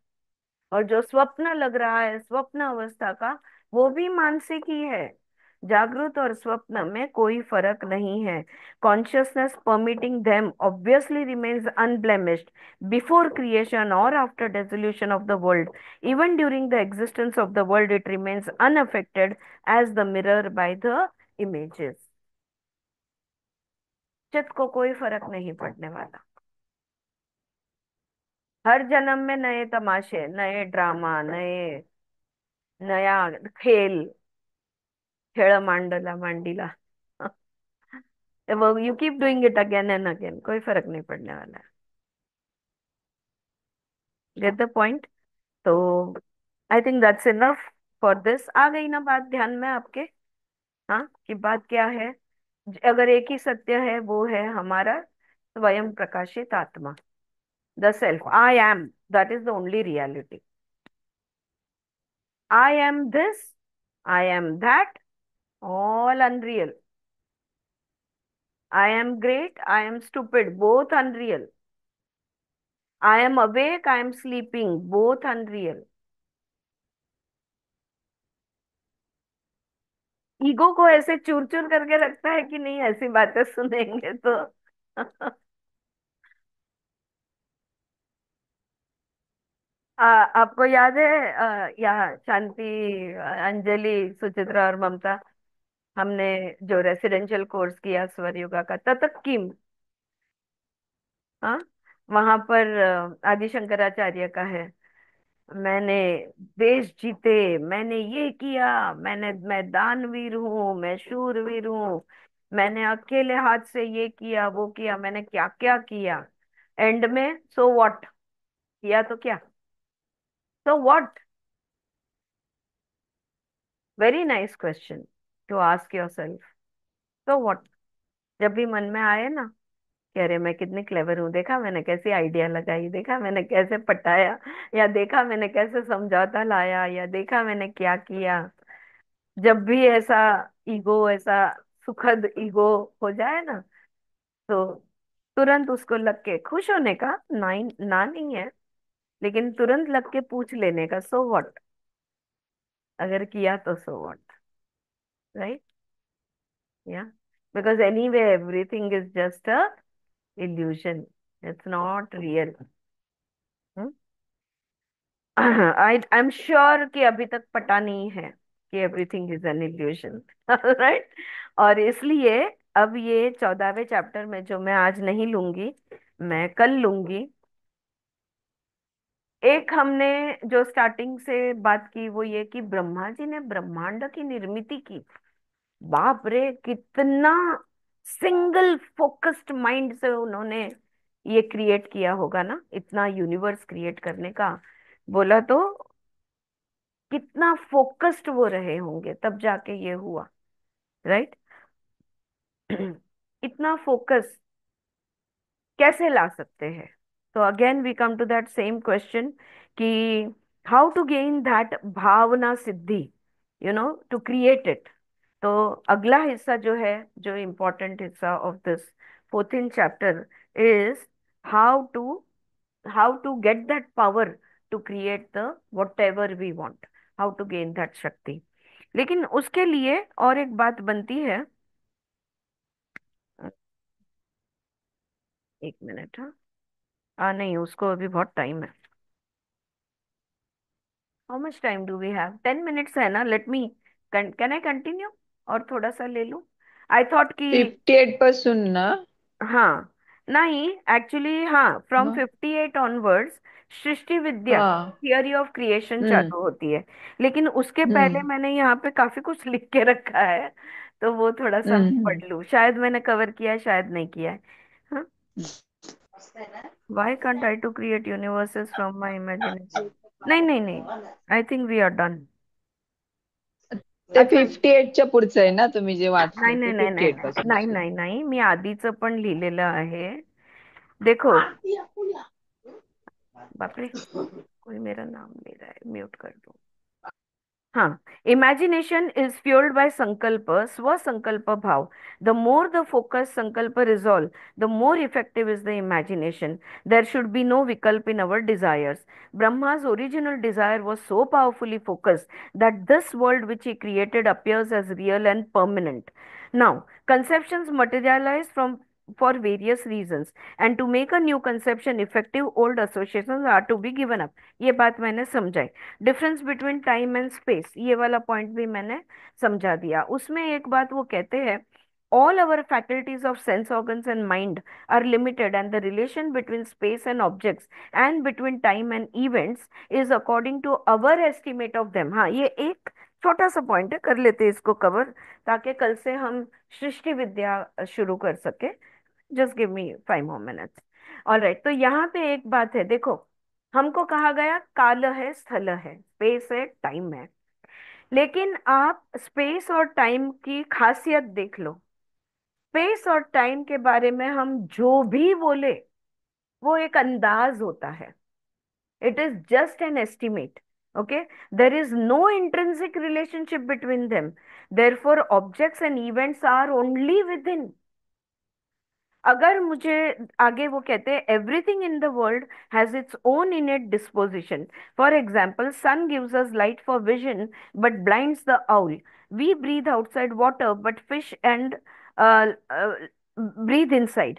और जो स्वप्न लग रहा है स्वप्न अवस्था का, वो भी मानसिक ही है। जागृत और स्वप्न में कोई फर्क नहीं है। Consciousness permitting them obviously remains unblemished before creation और after dissolution of the world. Even during the existence of the world it remains unaffected as the mirror by the images. चित्त को कोई फर्क नहीं पड़ने वाला। हर जन्म में नए तमाशे, नए ड्रामा, नए, नया खेल, खेळ मांडला मांडीला, वो you keep doing it again and again, कोई फर्क नहीं पड़ने वाला है। Get the point? तो I think that's enough for this. आ गई ना बात ध्यान में आपके? हाँ, कि बात क्या है? अगर एक ही सत्य है, वो है हमारा स्वयं प्रकाशित आत्मा, the self, I am, that is the only reality. I am this, I am that, all unreal. I am great, I am stupid, both unreal. I am awake, I am sleeping, both unreal. Ego को ऐसे चूर चूर करके रखता है कि नहीं ऐसी बातें सुनेंगे तो। आपको याद है यहाँ शांति, अंजलि, सुचित्रा और ममता, हमने जो रेसिडेंशियल कोर्स किया स्वर योगा का, ततक किम, हाँ, वहां पर आदि शंकराचार्य का है, मैंने देश जीते, मैंने ये किया, मैं दानवीर हूँ, मैं शूरवीर हूँ, मैंने अकेले हाथ से ये किया वो किया, मैंने क्या क्या किया। एंड में सो व्हाट, किया तो क्या, so what. Very nice question to ask your self, so what. जब भी मन में आए ना कि अरे मैं कितनी क्लेवर हूँ, देखा मैंने कैसी आइडिया लगाई, देखा मैंने कैसे पटाया, या देखा मैंने कैसे समझौता लाया, या देखा मैंने क्या किया, जब भी ऐसा ईगो, ऐसा सुखद ईगो हो जाए ना, तो तुरंत उसको लग के खुश होने का, ना नहीं है, लेकिन तुरंत लग के पूछ लेने का, सो व्हाट, अगर किया तो सो व्हाट, राइट। या because anyway everything is just a evolution, it's not real. I am sure कि अभी तक पता नहीं है कि everything is an illusion, right. और इसलिए अब ये 14वें चैप्टर में जो मैं आज नहीं लूंगी, मैं कल लूंगी। एक हमने जो स्टार्टिंग से बात की वो ये कि ब्रह्मा जी ने ब्रह्मांड की निर्मित की, बाप रे कितना सिंगल फोकस्ड माइंड से उन्होंने ये क्रिएट किया होगा ना, इतना यूनिवर्स क्रिएट करने का बोला तो कितना फोकस्ड वो रहे होंगे तब जाके ये हुआ, राइट। इतना फोकस कैसे ला सकते हैं। तो again we come to that same question कि how to gain that bhavana siddhi, to create it. तो अगला हिस्सा जो है, जो इम्पोर्टेंट हिस्सा of this 14th chapter is how to how to get that power to create the whatever we want, how to gain that शक्ति। लेकिन उसके लिए और एक बात बनती है, एक मिनट, हाँ, नहीं उसको अभी बहुत टाइम है। How much time do we have, 10 minutes है ना, let me, can I continue और थोड़ा सा ले लूं। आई थॉट कि 58 पासून ना? हाँ, नहीं एक्चुअली हाँ, फ्रॉम मग 58 ऑनवर्ड्स सृष्टि विद्या, हाँ. थियरी ऑफ क्रिएशन हम्म. चालू होती है। लेकिन उसके पहले हम्म. मैंने यहाँ पे काफी कुछ लिख के रखा है, तो वो थोड़ा सा मैं हम्म. पढ़ लूँ, शायद मैंने कवर किया है, शायद नहीं किया है। हाँ, why can't I to create universes from my imagination. नहीं नहीं नहीं, I think we are done. ते अच्छा, 58च्या पुढचं आहे ना तुम्ही जे नाही वाचलं नाही ते नाही नाही 58 पासून नाही सुरू. नाही नाही, मी आधीचं पण लिहिलेलं आहे, देखो। बापरे, कोई मेरा नाम ले रहा है, म्यूट कर दो। हाँ, इमेजिनेशन इज फ्यूल्ड बाय संकल्प, स्व संकल्प भाव। द मोर द फोकस संकल्प resolve, the more effective is the imagination. There should be no vikalp in our desires. Brahma's original desire was so powerfully focused that this world which he created appears as real and permanent. Now conceptions materialize from for various reasons, and to make a new conception effective, old associations are to be given up। ये बात मैंने समझाई। Difference between time and space, ये वाला पॉइंट भी मैंने समझा दिया। उसमें एक बात वो कहते हैं, all our faculties of sense organs and mind are limited, and the relation between space and objects and between time and events is according to our estimate of them। हाँ, ये एक छोटा सा पॉइंट है, कर लेते हैं इसको कवर, ताकि कल से हम सृष्टि विद्या शुरू कर सके। Just give me 5 more minutes। All right, तो यहाँ पे एक बात है, देखो, हमको कहा गया काल है, स्थल है, स्पेस है, टाइम है। लेकिन आप स्पेस और टाइम की खासियत देख लो। स्पेस और टाइम के बारे में हम जो भी बोले वो एक अंदाज होता है, it is just an estimate. Okay, there is no intrinsic relationship between them, therefore objects and events are only within. अगर मुझे आगे वो कहते हैं everything in the world has its own innate disposition. For example, sun gives us light for vision but blinds the owl. We breathe outside water but fish and breathe inside.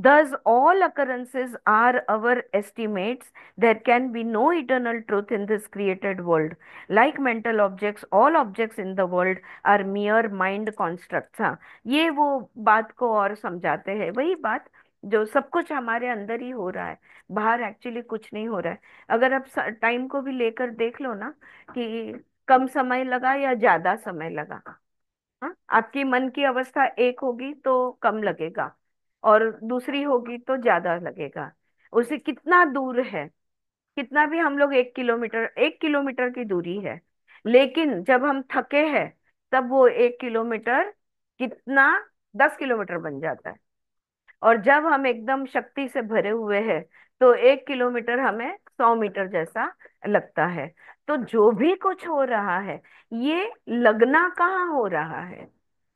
Thus, all occurrences are our estimates. There can be no eternal truth in this created world. Like mental objects, all objects in the world are mere mind constructs. हाँ, ये वो बात को और समझाते हैं, वही बात जो सब कुछ हमारे अंदर ही हो रहा है, बाहर एक्चुअली कुछ नहीं हो रहा है. अगर आप टाइम को भी लेकर देख लो ना, कि कम समय लगा या ज्यादा समय लगा. हाँ, आपकी मन की अवस्था एक होगी तो कम लगेगा, और दूसरी होगी तो ज्यादा लगेगा. उसे कितना दूर है, कितना भी हम लोग 1 किलोमीटर, 1 किलोमीटर की दूरी है, लेकिन जब हम थके हैं तब वो 1 किलोमीटर कितना 10 किलोमीटर बन जाता है. और जब हम एकदम शक्ति से भरे हुए हैं तो 1 किलोमीटर हमें 100 मीटर जैसा लगता है. तो जो भी कुछ हो रहा है, ये लगना कहाँ हो रहा है,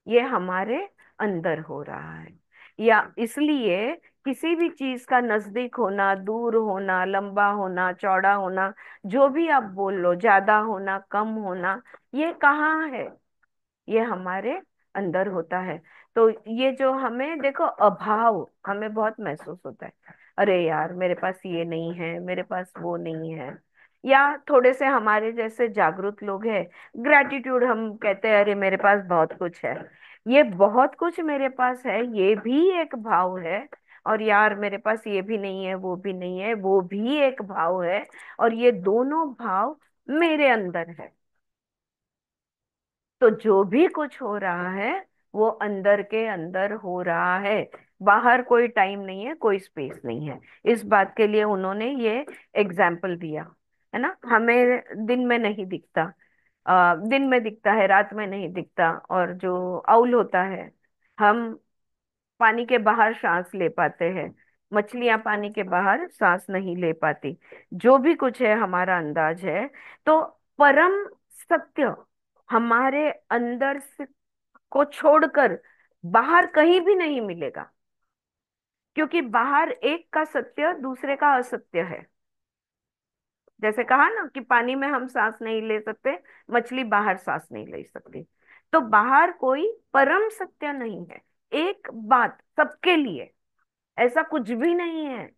ये हमारे अंदर हो रहा है. या इसलिए किसी भी चीज का नजदीक होना, दूर होना, लंबा होना, चौड़ा होना, जो भी आप बोल लो, ज्यादा होना, कम होना, ये कहाँ है, ये हमारे अंदर होता है. तो ये जो हमें देखो अभाव हमें बहुत महसूस होता है, अरे यार मेरे पास ये नहीं है, मेरे पास वो नहीं है. या थोड़े से हमारे जैसे जागरूक लोग हैं, ग्रेटिट्यूड हम कहते हैं, अरे मेरे पास बहुत कुछ है. ये बहुत कुछ मेरे पास है, ये भी एक भाव है. और यार मेरे पास ये भी नहीं है, वो भी नहीं है, वो भी एक भाव है. और ये दोनों भाव मेरे अंदर है. तो जो भी कुछ हो रहा है वो अंदर के अंदर हो रहा है. बाहर कोई टाइम नहीं है, कोई स्पेस नहीं है. इस बात के लिए उन्होंने ये एग्जाम्पल दिया है ना. हमें दिन में नहीं दिखता, दिन में दिखता है, रात में नहीं दिखता. और जो आउल होता है, हम पानी के बाहर सांस ले पाते हैं, मछलियां पानी के बाहर सांस नहीं ले पाती. जो भी कुछ है हमारा अंदाज है. तो परम सत्य हमारे अंदर से को छोड़कर बाहर कहीं भी नहीं मिलेगा. क्योंकि बाहर एक का सत्य दूसरे का असत्य है. जैसे कहा ना कि पानी में हम सांस नहीं ले सकते, मछली बाहर सांस नहीं ले सकती. तो बाहर कोई परम सत्य नहीं है. एक बात सबके लिए, ऐसा कुछ भी नहीं है.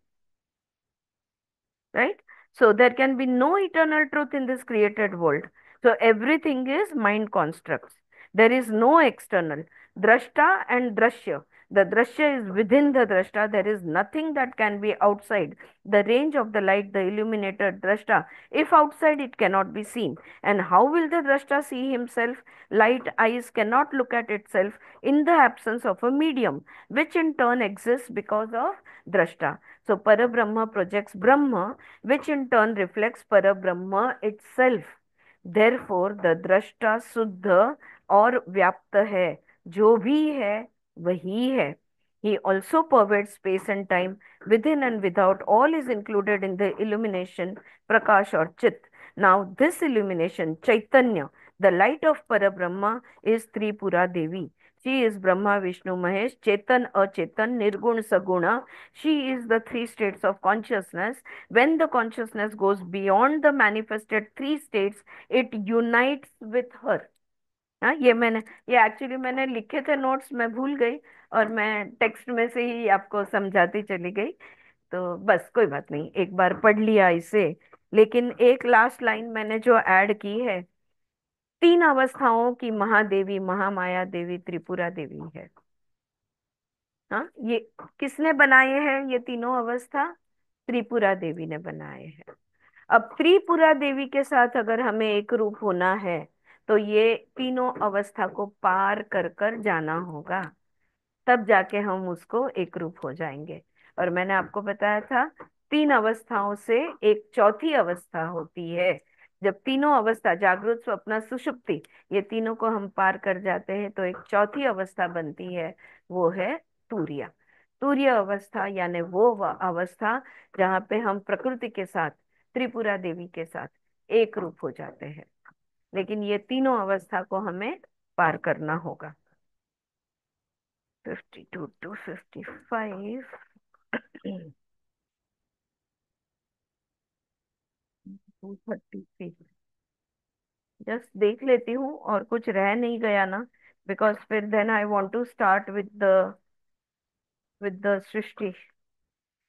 Right? So there can be no eternal truth in this created world. So everything is mind constructs. There is no external. Drashta and drashya. The drashya is within the drashta. There is nothing that can be outside the range of the light, the illuminated drashta. If outside, it cannot be seen. And how will the drashta see himself? Light eyes cannot look at itself in the absence of a medium, which in turn exists because of drashta. So Parabrahma projects Brahma, which in turn reflects Parabrahma itself. Therefore, the drashta शुद्ध और व्याप्त है, जो भी है वही है. He also pervades space and time within and without. All is included in the illumination, Prakash or Chit. Now, this illumination, Chaitanya, the light of Parabrahma, is Tripura Devi. She is Brahma, Vishnu, Mahesh, Chetan, Achetan, Nirgun, Saguna. She is the three states of consciousness. When the consciousness goes beyond the manifested three states, it unites with her. हाँ, ये एक्चुअली मैंने लिखे थे नोट्स, मैं भूल गई, और मैं टेक्स्ट में से ही आपको समझाती चली गई. तो बस कोई बात नहीं, एक बार पढ़ लिया इसे. लेकिन एक लास्ट लाइन मैंने जो ऐड की है, 3 अवस्थाओं की महादेवी महामाया देवी त्रिपुरा देवी है. हाँ, ये किसने बनाए हैं ये तीनों अवस्था? त्रिपुरा देवी ने बनाए हैं. अब त्रिपुरा देवी के साथ अगर हमें एक रूप होना है तो ये तीनों अवस्था को पार कर कर जाना होगा, तब जाके हम उसको एक रूप हो जाएंगे. और मैंने आपको बताया था 3 अवस्थाओं से एक चौथी अवस्था होती है. जब तीनों अवस्था, जागृत, स्वप्न, सुषुप्ति, ये तीनों को हम पार कर जाते हैं तो एक चौथी अवस्था बनती है, वो है तूर्य. तूर्य अवस्था यानी वो अवस्था जहाँ पे हम प्रकृति के साथ, त्रिपुरा देवी के साथ एक रूप हो जाते हैं. लेकिन ये तीनों अवस्था को हमें पार करना होगा. 52 to 55, 233। जस्ट देख लेती हूँ और कुछ रह नहीं गया ना, बिकॉज फिर then I want to start with the सृष्टि।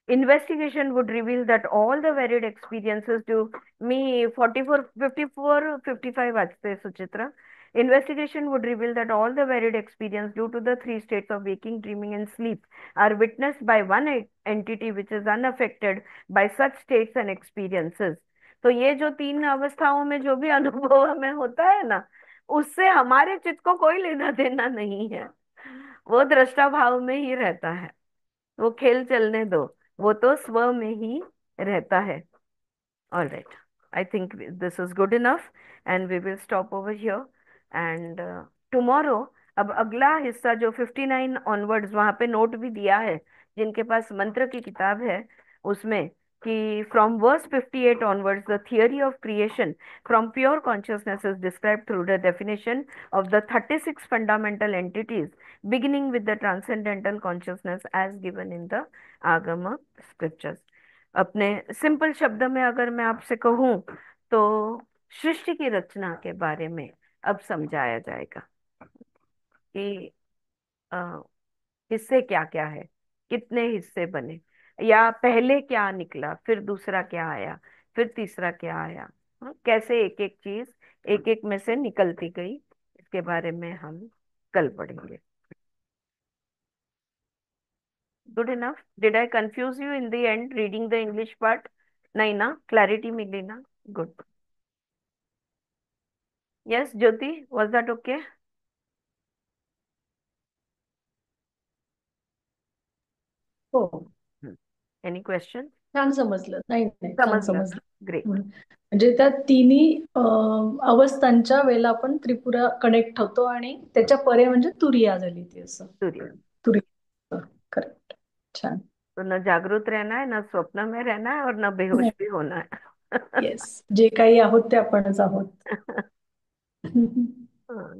Investigation would reveal that all the varied experiences do me 44, 54, 55 achte Suchitra. Investigation would reveal that all the varied experience due to the three states of waking, dreaming, and sleep are witnessed by one entity which is unaffected by such states and experiences. तो ये जो तीन अवस्थाओं में जो भी अनुभव हमें होता है ना, उससे हमारे चित्त को कोई लेना देना नहीं है। वो दृष्टा भाव में ही रहता है। वो खेल चलने दो, वो तो स्व में ही रहता है। All right, I think this is good enough and we will stop over here and tomorrow. अब अगला हिस्सा जो 59 ऑनवर्ड्स, वहां पे नोट भी दिया है जिनके पास मंत्र की किताब है उसमें, कि from verse 58 onwards the theory of creation from pure consciousness is described through the definition of the 36 fundamental entities beginning with the transcendental consciousness as given in the Agama scriptures। अपने सिंपल शब्द में अगर मैं आपसे कहूं तो सृष्टि की रचना के बारे में अब समझाया जाएगा कि अ, हिस्से क्या क्या है, कितने हिस्से बने, या पहले क्या निकला, फिर दूसरा क्या आया, फिर तीसरा क्या आया। कैसे एक एक चीज एक एक में से निकलती गई, इसके बारे में हम कल पढ़ेंगे। Good enough? Did I confuse you in the end reading the English part? नहीं ना? क्लैरिटी मिली ना? Good. Yes Jyoti, was that okay? हो. Any question? छान समजलं. नाही नाही, छान समजलं ना? समजलं. ग्रेट। म्हणजे त्या तिन्ही अवस्थांच्या वेळेला आपण त्रिपुरा कनेक्ट होतो आणि त्याच्या परे म्हणजे तुरिया झाली ती असं. सूर्य। तुरिया. करेक्ट. छान. तो न जागृत रहना है, न स्वप्न में रहना है, और न बेहोश भी होना है। येस, जे काही आहोत ते आपणच आहोत.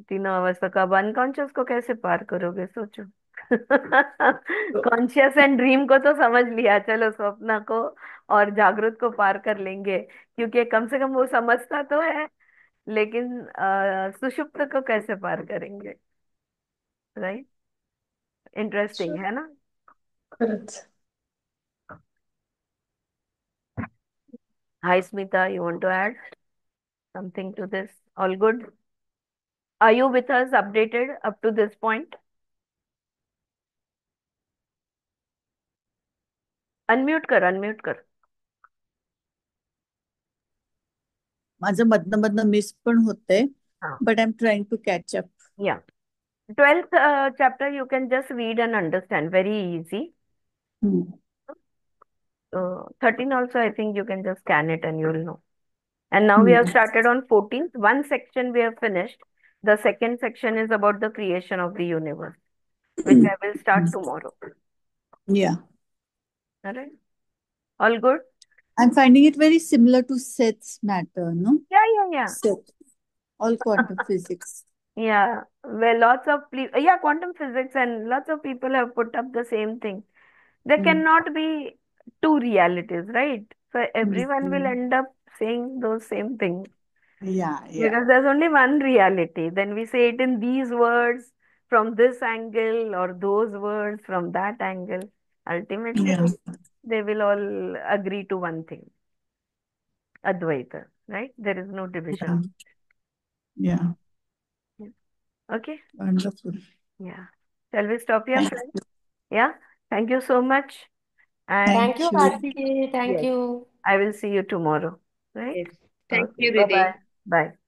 तीनों अवस्था का। अब अनकॉन्शियस को कैसे पार करोगे, सोचो। कॉन्शियस एंड ड्रीम को तो समझ लिया, चलो स्वप्न को और जागृत को पार कर लेंगे, क्योंकि कम से कम वो समझता तो है। लेकिन सुषुप्त को कैसे पार करेंगे? राइट, इंटरेस्टिंग है ना? खरंच. Hi Smita, you want to add something to this? All good? Are you with us updated up to this point? Unmute कर, अनम्यूट कर। माझं मधनं मधनं मिस पण होते, हाँ, but I am trying to catch up. yeah. 12th chapter you can just read and understand, very easy. 13 also I think you can just scan it and you will know. And now we have started on 14th. One section we have finished. The second section is about the creation of the universe, which I will start tomorrow. Yeah, All right? All good? I'm finding it very similar to Seth's matter, no? Yeah. Seth, all quantum physics. Yeah, well, lots of yeah, quantum physics, and lots of people have put up the same thing. There cannot be two realities, right? So everyone will end up saying those same things Yeah, because there's only one reality. Then we say it in these words from this angle, or those words from that angle. Ultimately, yeah, they will all agree to one thing, Advaita, right? There is no yeah, division. yeah. Okay? Wonderful. Yeah. Shall we stop here, Thank friends? you. Yeah. Thank you so much. And Thank Thank you, you. Aarti. Thank yes, you. I will see you tomorrow. Right? Yes. Thank Okay. you, Bye bye. Didi. Bye.